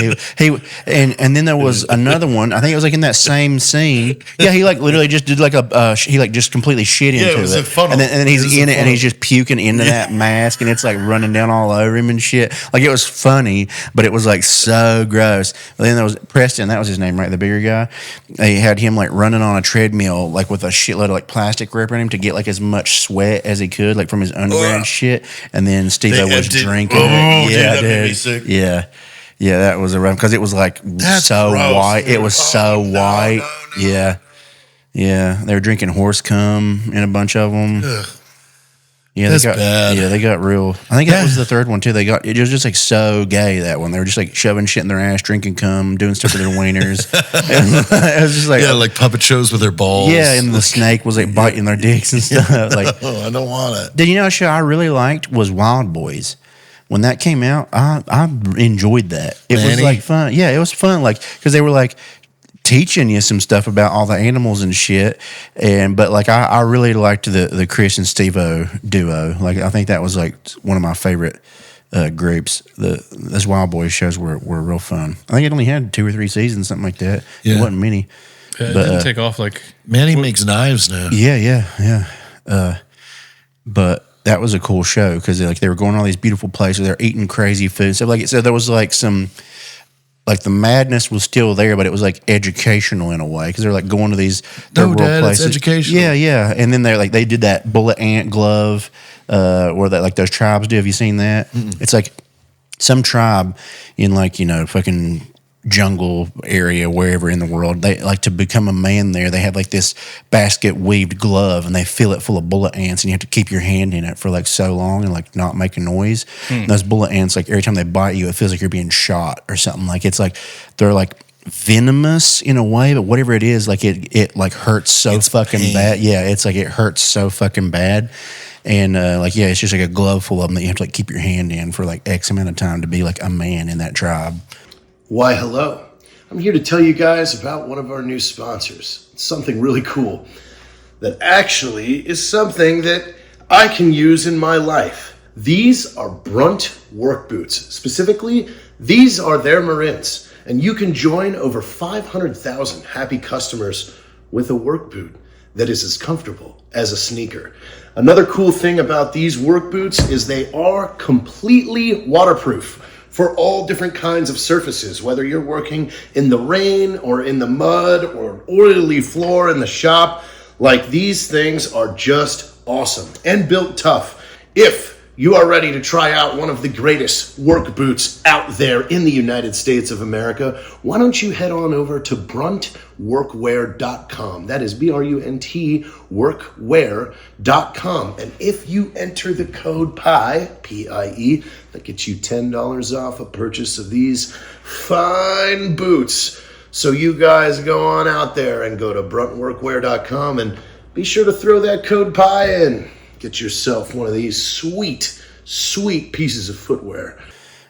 [SPEAKER 2] and then there was another one. I think it was like in that same scene. Yeah, he like literally just did like he like just completely shit into
[SPEAKER 1] it was a funnel.
[SPEAKER 2] and then
[SPEAKER 1] It
[SPEAKER 2] he's
[SPEAKER 1] was a
[SPEAKER 2] in it, and
[SPEAKER 1] funnel.
[SPEAKER 2] he's just puking into that mask, and it's like running down all over him and shit. Like it was funny, but it was like so gross. And then there was Preston, that was his name, right? The bigger guy. They had him like running on a treadmill, like with a shitload of like plastic wrap around him to get like as much sweat as he could, like from his underwear and shit. And then Steve-O
[SPEAKER 1] They
[SPEAKER 2] was
[SPEAKER 1] emptied-
[SPEAKER 2] drinking
[SPEAKER 1] Oh,
[SPEAKER 2] it.
[SPEAKER 1] dude,
[SPEAKER 2] Yeah,
[SPEAKER 1] that made me
[SPEAKER 2] dude.
[SPEAKER 1] sick.
[SPEAKER 2] Yeah. Yeah, that was a rough because it was like
[SPEAKER 1] That's
[SPEAKER 2] so
[SPEAKER 1] gross,
[SPEAKER 2] white.
[SPEAKER 1] dude.
[SPEAKER 2] It was so
[SPEAKER 1] Oh, no,
[SPEAKER 2] white.
[SPEAKER 1] no.
[SPEAKER 2] Yeah. Yeah. They were drinking horse cum in a bunch of them.
[SPEAKER 1] Ugh.
[SPEAKER 2] Yeah,
[SPEAKER 1] That's
[SPEAKER 2] they got
[SPEAKER 1] bad.
[SPEAKER 2] Yeah, they got real. I think that was the third one too. It was just like so gay, that one. They were just like shoving shit in their ass, drinking cum, doing stuff with their wieners. It was just like
[SPEAKER 1] like puppet shows with their balls.
[SPEAKER 2] yeah, and the snake was like biting their dicks and stuff. Like,
[SPEAKER 1] Oh, I don't want it.
[SPEAKER 2] did you know a show I really liked was Wildboyz? When that came out, I enjoyed that. It was
[SPEAKER 1] Manny?
[SPEAKER 2] like fun. Yeah, it was fun. Like because they were like teaching you some stuff about all the animals and shit. But like I really liked the Chris and Steve-O duo. Like I think that was like one of my favorite groups. Those Wildboyz shows were real fun. I think it only had 2 or 3 seasons, something like that.
[SPEAKER 1] Yeah.
[SPEAKER 2] It wasn't many.
[SPEAKER 3] It didn't take off like.
[SPEAKER 1] Manny makes knives now.
[SPEAKER 2] Yeah. But that was a cool show because they were going to all these beautiful places. They're eating crazy food and stuff. Like so, there was like some. Like the madness was still there, but it was like educational in a way because they're like going to these third world
[SPEAKER 1] Dad,
[SPEAKER 2] places.
[SPEAKER 1] it's educational.
[SPEAKER 2] Yeah, and then they did that bullet ant glove, or that like those tribes do. Have you seen that? It's like some tribe in like fucking jungle area wherever in the world. They like to become a man there. They have like this basket weaved glove and they fill it full of bullet ants and you have to keep your hand in it for like so long and like not make a noise. And those bullet ants, like every time they bite you, it feels like you're being shot or something. Like it's like they're like venomous in a way, but whatever it is, like it like hurts so fucking
[SPEAKER 1] pain.
[SPEAKER 2] bad. Yeah, it's like it hurts so fucking bad. And it's just like a glove full of them that you have to like keep your hand in for like X amount of time to be like a man in that tribe.
[SPEAKER 5] Why, hello. I'm here to tell you guys about one of our new sponsors. It's something really cool that actually is something that I can use in my life. These are Grunt work boots. Specifically, these are their Marins. And you can join over 500,000 happy customers with a work boot that is as comfortable as a sneaker. Another cool thing about these work boots is they are completely waterproof for all different kinds of surfaces, whether you're working in the rain or in the mud or an oily floor in the shop. Like these things are just awesome and built tough. If you are ready to try out one of the greatest work boots out there in the United States of America, why don't you head on over to bruntworkwear.com. That is BRUNT workwear.com. And if you enter the code PIE, P-I-E, that gets you $10 off a purchase of these fine boots. So you guys go on out there and go to bruntworkwear.com and be sure to throw that code PIE in. Get yourself one of these sweet, sweet pieces of footwear.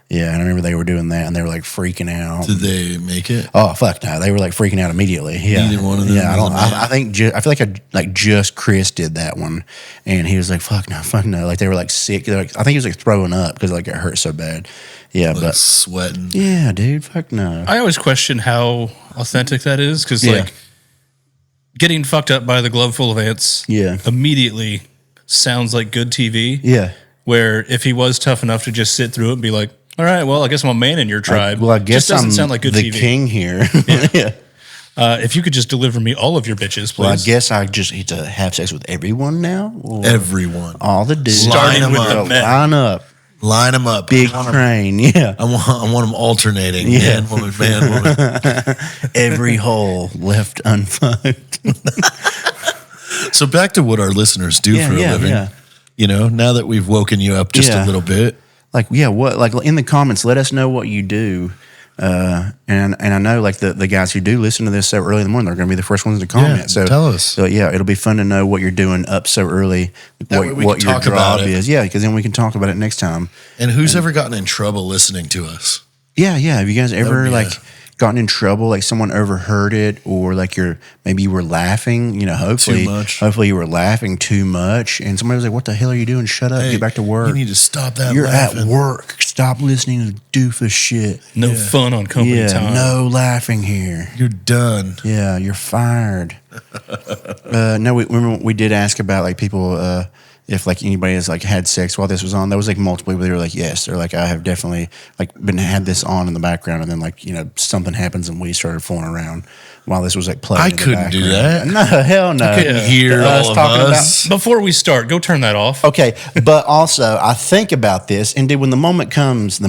[SPEAKER 2] Yeah, and I remember they were doing that, and they were like freaking out.
[SPEAKER 1] Did they make it?
[SPEAKER 2] Oh fuck no! They were like freaking out immediately. Yeah,
[SPEAKER 1] Neither one of them
[SPEAKER 2] Yeah,
[SPEAKER 1] was a man.
[SPEAKER 2] I think I feel like just Chris did that one, and he was like fuck no. Like they were like sick. I think he was like throwing up because like it hurt so bad. Yeah,
[SPEAKER 1] Like
[SPEAKER 2] but
[SPEAKER 1] sweating.
[SPEAKER 2] yeah, dude, fuck no.
[SPEAKER 3] I always question how authentic that is because
[SPEAKER 2] Yeah.
[SPEAKER 3] like getting fucked up by the glove full of ants.
[SPEAKER 2] Yeah.
[SPEAKER 3] Immediately sounds like good TV.
[SPEAKER 2] Yeah.
[SPEAKER 3] Where if he was tough enough to just sit through it and be like, all right, well, I guess I'm a man in your tribe.
[SPEAKER 2] Well, I guess
[SPEAKER 3] just doesn't
[SPEAKER 2] I'm
[SPEAKER 3] sound like good
[SPEAKER 2] the
[SPEAKER 3] TV.
[SPEAKER 2] king here. Yeah.
[SPEAKER 3] If you could just deliver me all of your bitches, please.
[SPEAKER 2] Well, I guess I just need to have sex with everyone now. Or
[SPEAKER 1] Everyone.
[SPEAKER 2] all the dudes.
[SPEAKER 3] Starting
[SPEAKER 1] Line
[SPEAKER 3] with
[SPEAKER 1] them
[SPEAKER 3] the
[SPEAKER 1] up.
[SPEAKER 3] men.
[SPEAKER 2] Line up.
[SPEAKER 1] Line them up.
[SPEAKER 2] Big
[SPEAKER 1] I want 'em-
[SPEAKER 2] train. Yeah.
[SPEAKER 1] I want them alternating.
[SPEAKER 2] Yeah.
[SPEAKER 1] Man, woman.
[SPEAKER 2] Every hole left unfucked.
[SPEAKER 1] So back to what our listeners do
[SPEAKER 2] Yeah,
[SPEAKER 1] for a
[SPEAKER 2] yeah,
[SPEAKER 1] living.
[SPEAKER 2] yeah.
[SPEAKER 1] You know, now that we've woken you up just
[SPEAKER 2] Yeah.
[SPEAKER 1] a little bit.
[SPEAKER 2] Like, yeah, what, like in the comments, let us know what you do. And I know like the guys who do listen to this so early in the morning, they're going to be the first ones to comment.
[SPEAKER 1] Yeah,
[SPEAKER 2] so
[SPEAKER 1] tell us.
[SPEAKER 2] So yeah, it'll be fun to know what you're doing up so early,
[SPEAKER 1] That way we
[SPEAKER 2] what
[SPEAKER 1] can
[SPEAKER 2] your
[SPEAKER 1] talk about
[SPEAKER 2] job
[SPEAKER 1] it.
[SPEAKER 2] is. Yeah, because then we can talk about it next time.
[SPEAKER 1] And who's ever gotten in trouble listening to us?
[SPEAKER 2] Yeah. Have you guys ever
[SPEAKER 1] would be
[SPEAKER 2] like gotten in trouble? Like someone overheard it, or like maybe you were laughing. You know, hopefully,
[SPEAKER 1] Too much.
[SPEAKER 2] Hopefully, you were laughing too much, and somebody was like, "What the hell are you doing? Shut up!
[SPEAKER 1] Hey,
[SPEAKER 2] Get back to work.
[SPEAKER 1] You need to stop that
[SPEAKER 2] You're
[SPEAKER 1] laughing.
[SPEAKER 2] at work. Stop listening to doofus shit.
[SPEAKER 3] No fun on company
[SPEAKER 2] Yeah,
[SPEAKER 3] time.
[SPEAKER 2] no laughing here.
[SPEAKER 1] You're done.
[SPEAKER 2] Yeah, you're fired." No, we did ask about like people if like anybody has like had sex while this was on. There was like multiple people. They were like, yes. They're like, I have definitely like had this on in the background, and then like something happens and we started fooling around while this was like playing.
[SPEAKER 1] I
[SPEAKER 2] in the
[SPEAKER 1] couldn't do
[SPEAKER 2] background.
[SPEAKER 1] that.
[SPEAKER 2] No, hell no.
[SPEAKER 1] Couldn't hear
[SPEAKER 2] Us
[SPEAKER 1] all of
[SPEAKER 2] talking about-
[SPEAKER 1] us.
[SPEAKER 3] Before we start, go turn that off.
[SPEAKER 2] Okay, but also I think about this, and dude, when the moment comes,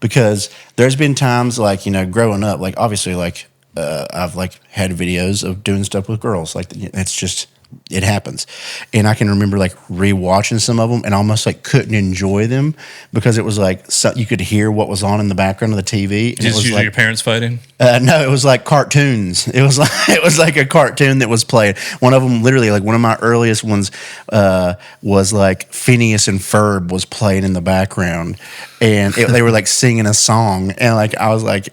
[SPEAKER 2] because there's been times like growing up, like obviously like I've like had videos of doing stuff with girls, like it's just it happens. And I can remember like rewatching some of them and almost like couldn't enjoy them because it was like you could hear what was on in the background of the TV. And
[SPEAKER 3] Did
[SPEAKER 2] it was
[SPEAKER 3] usually
[SPEAKER 2] like,
[SPEAKER 3] your parents fighting?
[SPEAKER 2] no, it was like cartoons. It was like a cartoon that was played. One of them, literally, like one of my earliest ones, was like Phineas and Ferb was playing in the background, and they were like singing a song, and like I was like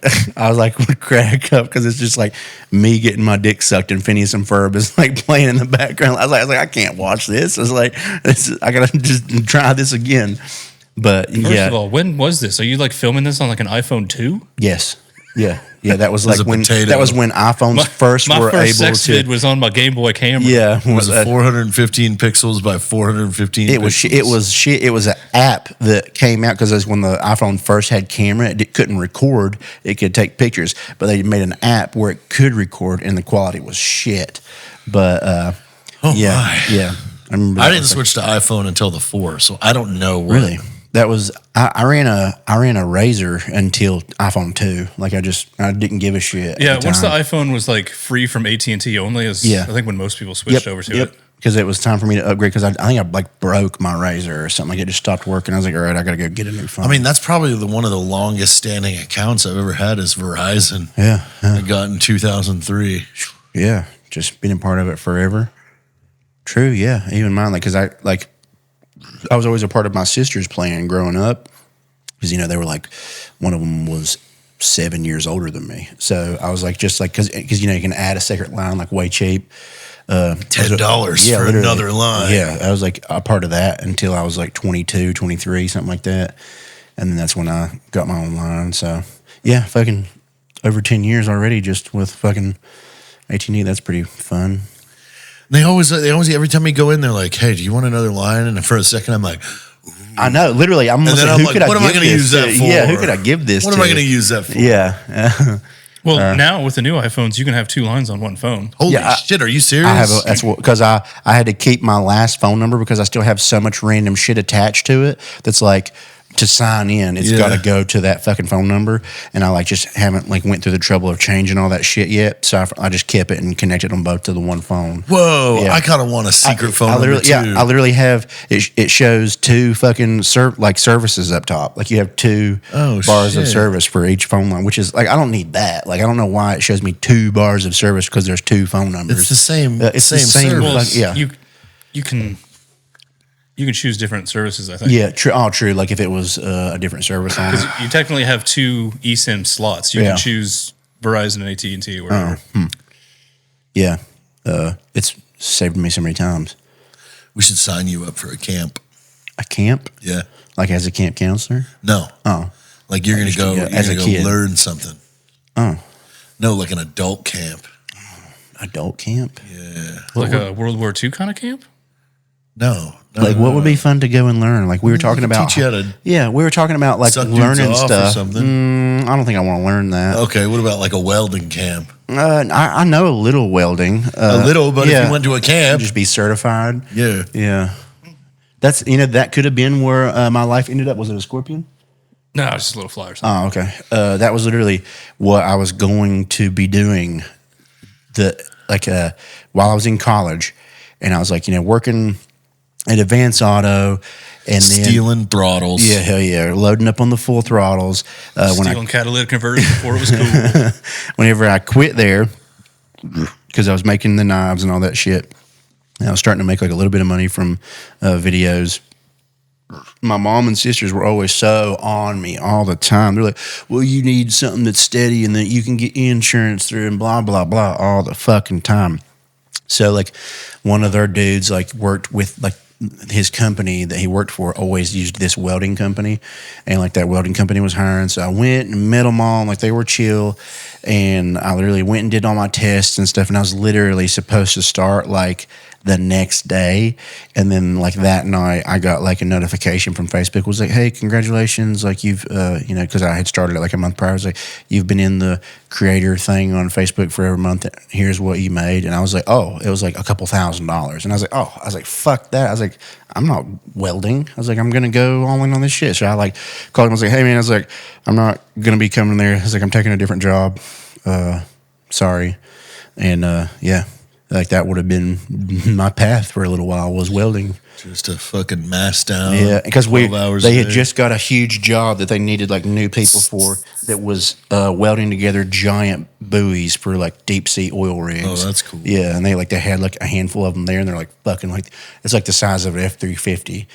[SPEAKER 2] would crack up because it's just like me getting my dick sucked, and Phineas and Ferb is like playing in the background. I was like I can't watch this. I was like, I gotta just try this again. But
[SPEAKER 3] First of all, when was this? Are you like filming this on like an iPhone 2?
[SPEAKER 2] Yes. Yeah, that was
[SPEAKER 1] was
[SPEAKER 2] like
[SPEAKER 1] a
[SPEAKER 2] when
[SPEAKER 1] potato.
[SPEAKER 2] that was when iPhones first
[SPEAKER 3] my
[SPEAKER 2] were
[SPEAKER 3] first
[SPEAKER 2] able
[SPEAKER 3] sex
[SPEAKER 2] to.
[SPEAKER 3] vid was on my Game Boy camera.
[SPEAKER 2] Yeah,
[SPEAKER 1] Was it 415 pixels by 415?
[SPEAKER 2] it was
[SPEAKER 1] pixels?
[SPEAKER 2] it was an app that came out because when the iPhone first had camera, it couldn't record. It could take pictures, but they made an app where it could record, and the quality was shit. But
[SPEAKER 1] my.
[SPEAKER 2] I remember.
[SPEAKER 1] I didn't switch to iPhone until the 4, so I don't know.
[SPEAKER 2] Really. That was I ran a Razor until iPhone 2. Like I didn't give a shit.
[SPEAKER 3] Yeah,
[SPEAKER 2] at the
[SPEAKER 3] once the
[SPEAKER 2] time.
[SPEAKER 3] iPhone was like free from AT&T only, I think when most people switched over to it.
[SPEAKER 2] Because it was time for me to upgrade. Because I think I like broke my Razor or something. Like it just stopped working. I was like, all right, I got to go get a new phone.
[SPEAKER 1] I mean, that's probably one of the longest standing accounts I've ever had is Verizon.
[SPEAKER 2] yeah,
[SPEAKER 1] I got in 2003.
[SPEAKER 2] yeah, just been a part of it forever. True, yeah. Even mine, like, because I was always a part of my sister's plan growing up. Because they were like, one of them was 7 years older than me. So I was like, just like because you can add a second line like way cheap.
[SPEAKER 1] $10 for
[SPEAKER 2] literally.
[SPEAKER 1] another line.
[SPEAKER 2] Yeah, I was like a part of that until I was like 22, 23, something like that. And then that's when I got my own line. So yeah, fucking over 10 years already just with fucking AT&T. That's pretty fun.
[SPEAKER 1] They always every time we go in, they're like, "Hey, do you want another line?" And for a second, I'm like,
[SPEAKER 2] I know, literally. I'm
[SPEAKER 1] and then
[SPEAKER 2] like,
[SPEAKER 1] I'm
[SPEAKER 2] who
[SPEAKER 1] like,
[SPEAKER 2] could
[SPEAKER 1] "What am I
[SPEAKER 2] give
[SPEAKER 1] going to
[SPEAKER 2] this
[SPEAKER 1] use that
[SPEAKER 2] to?
[SPEAKER 1] for?
[SPEAKER 2] Yeah, who could I give this
[SPEAKER 1] What
[SPEAKER 2] to?
[SPEAKER 1] am I going to use that for?"
[SPEAKER 2] Yeah.
[SPEAKER 3] Well, now with the new iPhones, you can have 2 lines on one phone.
[SPEAKER 1] Holy
[SPEAKER 2] Yeah,
[SPEAKER 1] shit! Are you serious?
[SPEAKER 2] I have that's because I had to keep my last phone number because I still have so much random shit attached to it that's like to sign in, it's got to go to that fucking phone number, and I like just haven't like went through the trouble of changing all that shit yet. So I just kept it and connected them both to the one phone.
[SPEAKER 1] Whoa!
[SPEAKER 2] Yeah.
[SPEAKER 1] I kind of want a secret phone number too.
[SPEAKER 2] Yeah, I literally have it. It shows 2 fucking services up top. Like you have 2 bars of service for each phone line, which is like I don't need that. Like I don't know why it shows me 2 bars of service because there's 2 phone numbers.
[SPEAKER 1] It's the same.
[SPEAKER 2] It's the same
[SPEAKER 1] service.
[SPEAKER 2] yeah.
[SPEAKER 3] You can choose different services, I think.
[SPEAKER 2] Yeah, true. Like if it was a different service on it.
[SPEAKER 3] You technically have 2 eSIM slots. You can choose Verizon and AT&T or whatever.
[SPEAKER 2] Yeah, it's saved me so many times.
[SPEAKER 1] We should sign you up for a camp.
[SPEAKER 2] A camp?
[SPEAKER 1] Yeah.
[SPEAKER 2] Like as a camp counselor?
[SPEAKER 1] No.
[SPEAKER 2] Oh.
[SPEAKER 1] Like you're gonna go. You're
[SPEAKER 2] as a
[SPEAKER 1] gonna
[SPEAKER 2] kid.
[SPEAKER 1] go learn something.
[SPEAKER 2] Oh.
[SPEAKER 1] No, like an adult camp.
[SPEAKER 2] Adult camp?
[SPEAKER 1] Yeah.
[SPEAKER 3] Like a World War II kind of camp?
[SPEAKER 1] No.
[SPEAKER 2] Like what would be fun to go and learn? Like we were talking about.
[SPEAKER 1] Teach you how to.
[SPEAKER 2] Yeah, we were talking about like
[SPEAKER 1] suck dudes
[SPEAKER 2] learning
[SPEAKER 1] off or
[SPEAKER 2] stuff.
[SPEAKER 1] something.
[SPEAKER 2] I don't think I want to learn that.
[SPEAKER 1] Okay. What about like a welding camp?
[SPEAKER 2] I know a little welding.
[SPEAKER 1] A little, but if you went to a camp,
[SPEAKER 2] just be certified.
[SPEAKER 1] yeah.
[SPEAKER 2] Yeah. That's that could have been where my life ended up. Was it a scorpion?
[SPEAKER 3] No, it's just a little fly or something.
[SPEAKER 2] Oh, okay. That was literally what I was going to be doing. While I was in college, and I was like, working at Advance Auto, and then
[SPEAKER 1] Stealing throttles.
[SPEAKER 2] yeah, hell yeah, loading up on the full throttles.
[SPEAKER 3] Stealing catalytic converters before it was cool.
[SPEAKER 2] Whenever I quit there, because I was making the knives and all that shit, and I was starting to make like a little bit of money from videos. My mom and sisters were always so on me all the time. They're like, well, you need something that's steady and that you can get insurance through and blah, blah, blah all the fucking time. So like one of their dudes like worked with like his company that he worked for always used this welding company, and like that welding company was hiring. So I went and met them all, and like they were chill, and I literally went and did all my tests and stuff, and I was literally supposed to start like the next day, and then like that night I got like a notification from Facebook. It was like, hey, congratulations, like you've because I had started it like a month prior. I was like, you've been in the creator thing on Facebook for a month, here's what you made. And I was like, oh, it was like a couple $1,000s, and I was like fuck that. I was like, I'm not welding. I was like, I'm gonna go all in on this shit. So I like called him. I was like, hey man, I was like, I'm not gonna be coming there. I was like, I'm taking a different job, sorry. And yeah, Like that would have been my path for a little while, was welding.
[SPEAKER 1] Just a fucking mass down.
[SPEAKER 2] Yeah, because
[SPEAKER 1] 12 hours
[SPEAKER 2] they
[SPEAKER 1] a
[SPEAKER 2] had
[SPEAKER 1] day.
[SPEAKER 2] just got a huge job that they needed like new people for, that was welding together giant buoys for like deep sea oil rigs.
[SPEAKER 1] Oh, that's cool.
[SPEAKER 2] Yeah, and they had like a handful of them there, and they're like fucking like, it's like the size of an F-350.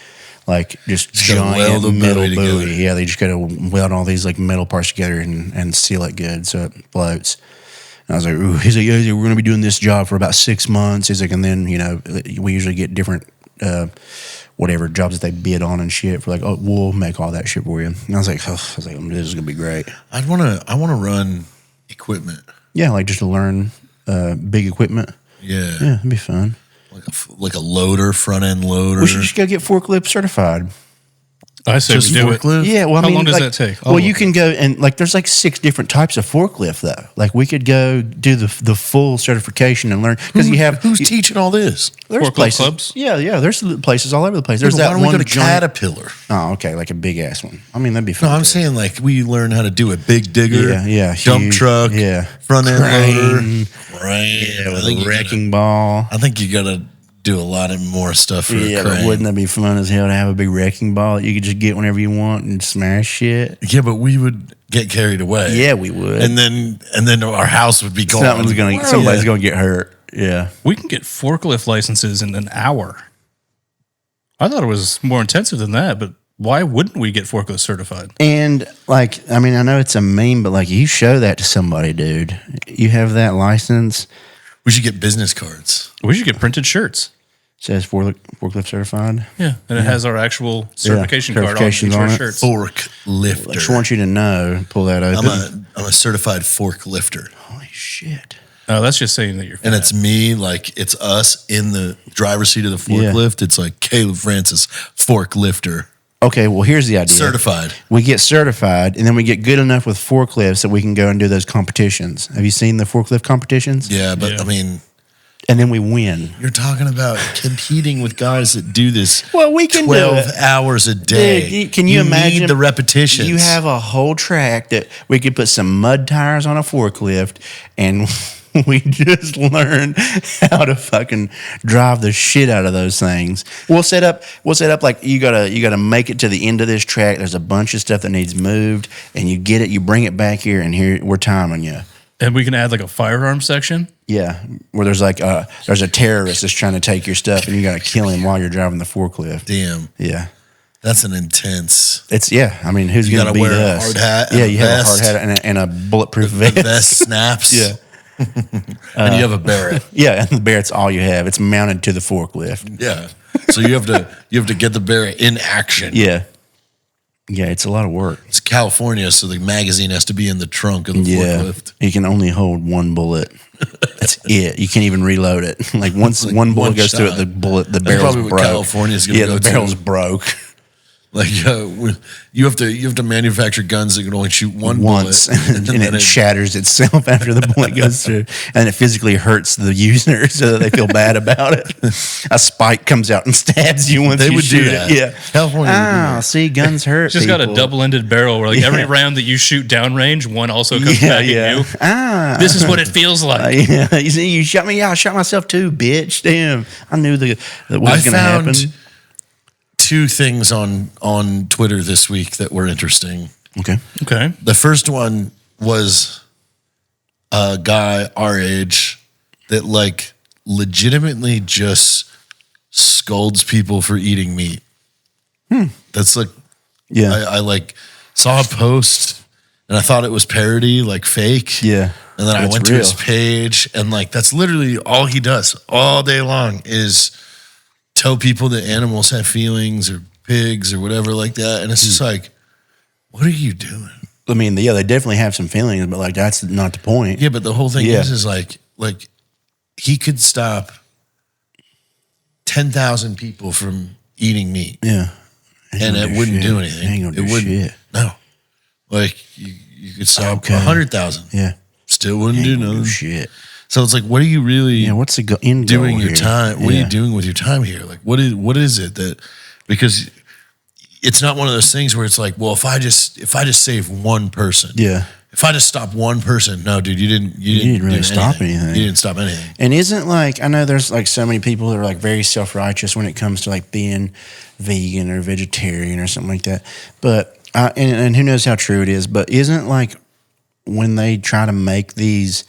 [SPEAKER 2] Like just
[SPEAKER 1] gotta weld
[SPEAKER 2] giant
[SPEAKER 1] a
[SPEAKER 2] metal
[SPEAKER 1] buoy
[SPEAKER 2] buoy.
[SPEAKER 1] together.
[SPEAKER 2] Yeah, they just got to weld all these like metal parts together and seal it good so it floats. And I was like, ooh, he's like, yeah, we're going to be doing this job for about 6 months. He's like, and then, you know, we usually get different, whatever jobs that they bid on and shit for like, oh, we'll make all that shit for you. And I was like, this is going to be great.
[SPEAKER 1] I want to run equipment.
[SPEAKER 2] Yeah, like just to learn big equipment.
[SPEAKER 1] Yeah.
[SPEAKER 2] Yeah, it'd be fun.
[SPEAKER 1] Like a loader, front end loader.
[SPEAKER 2] We should just go get forklift certified.
[SPEAKER 3] I say
[SPEAKER 1] Just
[SPEAKER 3] we do
[SPEAKER 1] forklift?
[SPEAKER 3] it.
[SPEAKER 2] Yeah, well,
[SPEAKER 3] How long does that take?
[SPEAKER 2] Well, you can go and like there's like 6 different types of forklift though. Like we could go do the full certification and learn because you have
[SPEAKER 1] Who's teaching all this?
[SPEAKER 2] there's
[SPEAKER 3] Forklift
[SPEAKER 2] places.
[SPEAKER 3] clubs?
[SPEAKER 2] Yeah, there's places all over the place. There's
[SPEAKER 1] Why
[SPEAKER 2] that
[SPEAKER 1] don't we
[SPEAKER 2] one
[SPEAKER 1] go to
[SPEAKER 2] giant.
[SPEAKER 1] Caterpillar?
[SPEAKER 2] Oh, okay, like a big ass one. I mean, that'd be fun.
[SPEAKER 1] No, I'm
[SPEAKER 2] too.
[SPEAKER 1] saying like we learn how to do a big digger,
[SPEAKER 2] Yeah,
[SPEAKER 1] dump
[SPEAKER 2] huge,
[SPEAKER 1] truck,
[SPEAKER 2] yeah,
[SPEAKER 1] front end loader,
[SPEAKER 2] crane,
[SPEAKER 1] right?
[SPEAKER 2] yeah, with a wrecking ball.
[SPEAKER 1] I think you gotta do a lot of more stuff for
[SPEAKER 2] Yeah,
[SPEAKER 1] a
[SPEAKER 2] but
[SPEAKER 1] crane.
[SPEAKER 2] wouldn't that be fun as hell to have a big wrecking ball that you could just get whenever you want and smash shit?
[SPEAKER 1] Yeah, but we would get carried away.
[SPEAKER 2] Yeah, we would.
[SPEAKER 1] and then our house would be gone.
[SPEAKER 2] Somebody's gonna get hurt. Yeah.
[SPEAKER 3] We can get forklift licenses in an hour. I thought it was more intensive than that, but why wouldn't we get forklift certified?
[SPEAKER 2] And like, I mean, I know it's a meme, but like, you show that to somebody, dude. You have that license,
[SPEAKER 1] We should get business cards.
[SPEAKER 3] We should get printed shirts.
[SPEAKER 2] says forklift certified.
[SPEAKER 3] Yeah, and it has our actual certification card on
[SPEAKER 2] certifications
[SPEAKER 3] each of
[SPEAKER 2] on
[SPEAKER 3] our
[SPEAKER 2] it.
[SPEAKER 3] shirts.
[SPEAKER 1] Fork lifter.
[SPEAKER 2] I just want you to know. Pull that open.
[SPEAKER 1] I'm a certified fork lifter.
[SPEAKER 2] Holy shit.
[SPEAKER 3] Oh, that's just saying that you're
[SPEAKER 1] And
[SPEAKER 3] fat.
[SPEAKER 1] it's me, like it's us in the driver's seat of the forklift. It's like Caleb Francis, fork lifter,
[SPEAKER 2] Okay, well, here's the idea.
[SPEAKER 1] certified.
[SPEAKER 2] We get certified, and then we get good enough with forklifts that we can go and do those competitions. Have you seen the forklift competitions?
[SPEAKER 1] Yeah, but
[SPEAKER 3] Yeah.
[SPEAKER 1] I mean,
[SPEAKER 2] And then we win.
[SPEAKER 1] you're talking about competing with guys that do this.
[SPEAKER 2] Well, we can do
[SPEAKER 1] 12
[SPEAKER 2] it.
[SPEAKER 1] hours a day.
[SPEAKER 2] Dude, can you imagine
[SPEAKER 1] need the repetitions?
[SPEAKER 2] You have a whole track that we could put some mud tires on a forklift, and we just learn how to fucking drive the shit out of those things. We'll set up like you gotta make it to the end of this track. There's a bunch of stuff that needs moved, and you get it, you bring it back here, and here we're timing you.
[SPEAKER 3] and we can add like a firearm section.
[SPEAKER 2] Yeah, where there's like there's a terrorist that's trying to take your stuff, and you gotta kill him while you're driving the forklift.
[SPEAKER 1] Damn,
[SPEAKER 2] Yeah.
[SPEAKER 1] that's an intense.
[SPEAKER 2] It's I mean, who's
[SPEAKER 1] You
[SPEAKER 2] gonna
[SPEAKER 1] gotta
[SPEAKER 2] beat
[SPEAKER 1] wear a
[SPEAKER 2] us?
[SPEAKER 1] hard hat and
[SPEAKER 2] Yeah,
[SPEAKER 1] a
[SPEAKER 2] you have a hard
[SPEAKER 1] vest.
[SPEAKER 2] hat and a bulletproof
[SPEAKER 1] The
[SPEAKER 2] vest.
[SPEAKER 1] vest snaps.
[SPEAKER 2] Yeah.
[SPEAKER 1] And you have a Barrett.
[SPEAKER 2] Yeah, and the Barrett's all you have. It's mounted to the forklift.
[SPEAKER 1] Yeah. So you have to get the Barrett in action.
[SPEAKER 2] Yeah. Yeah, it's a lot of work.
[SPEAKER 1] It's California, so the magazine has to be in the trunk of the
[SPEAKER 2] Yeah.
[SPEAKER 1] forklift.
[SPEAKER 2] You can only hold one bullet. That's it. You can't even reload it. Like once
[SPEAKER 1] Like
[SPEAKER 2] one bullet
[SPEAKER 1] one
[SPEAKER 2] goes through it,
[SPEAKER 1] shot.
[SPEAKER 2] the
[SPEAKER 1] That's
[SPEAKER 2] barrel's
[SPEAKER 1] probably what
[SPEAKER 2] broke.
[SPEAKER 1] California's gonna
[SPEAKER 2] yeah,
[SPEAKER 1] go
[SPEAKER 2] the
[SPEAKER 1] to.
[SPEAKER 2] barrel's broke
[SPEAKER 1] Like you have to manufacture guns that can only shoot one
[SPEAKER 2] once,
[SPEAKER 1] bullet,
[SPEAKER 2] and
[SPEAKER 1] then
[SPEAKER 2] it shatters itself after the bullet goes through, and it physically hurts the user so that they feel bad about it. A spike comes out and stabs you once
[SPEAKER 1] They
[SPEAKER 2] you
[SPEAKER 1] would do
[SPEAKER 2] shoot
[SPEAKER 1] that.
[SPEAKER 2] it. Yeah,
[SPEAKER 1] California would do that.
[SPEAKER 2] see, guns hurt.
[SPEAKER 3] It's just got a
[SPEAKER 2] people.
[SPEAKER 3] double-ended barrel where like every round that you shoot downrange, one also comes back at you. This is what it feels like.
[SPEAKER 2] Yeah, you see, you shot me. Yeah, I shot myself too, bitch. Damn, I knew that
[SPEAKER 1] I
[SPEAKER 2] was going to happen.
[SPEAKER 1] found 2 things on Twitter this week that were interesting.
[SPEAKER 2] Okay,
[SPEAKER 3] Okay.
[SPEAKER 1] The first one was a guy our age that like legitimately just scolds people for eating meat. That's like,
[SPEAKER 2] yeah,
[SPEAKER 1] I like saw a post and I thought it was parody, like fake.
[SPEAKER 2] yeah.
[SPEAKER 1] And then I
[SPEAKER 2] It's
[SPEAKER 1] went
[SPEAKER 2] real.
[SPEAKER 1] to his page and like, that's literally all he does all day long is tell people that animals have feelings or pigs or whatever like that. And it's just like, what are you doing?
[SPEAKER 2] I mean, yeah, they definitely have some feelings, but like that's not the point.
[SPEAKER 1] Yeah, but the whole thing
[SPEAKER 2] Yeah.
[SPEAKER 1] is like he could stop 10,000 people from eating meat,
[SPEAKER 2] Yeah,
[SPEAKER 1] and it wouldn't do anything.
[SPEAKER 2] Ain't gonna do
[SPEAKER 1] it wouldn't.
[SPEAKER 2] shit.
[SPEAKER 1] No, like you could stop
[SPEAKER 2] Okay.
[SPEAKER 1] 100,000.
[SPEAKER 2] Yeah,
[SPEAKER 1] Still wouldn't do
[SPEAKER 2] Ain't gonna do
[SPEAKER 1] nothing.
[SPEAKER 2] shit.
[SPEAKER 1] So it's like, what are you really
[SPEAKER 2] Yeah, what's the end goal
[SPEAKER 1] doing your
[SPEAKER 2] here?
[SPEAKER 1] time? What are
[SPEAKER 2] Yeah.
[SPEAKER 1] you doing with your time here? Like, what is it that? Because it's not one of those things where it's like, well, if I just save one person,
[SPEAKER 2] Yeah,
[SPEAKER 1] if I just stop one person, no, dude, you didn't
[SPEAKER 2] really
[SPEAKER 1] do
[SPEAKER 2] stop anything.
[SPEAKER 1] You didn't stop anything.
[SPEAKER 2] And isn't like, I know there's like so many people that are like very self-righteous when it comes to like being vegan or vegetarian or something like that. But, and who knows how true it is, but isn't like when they try to make these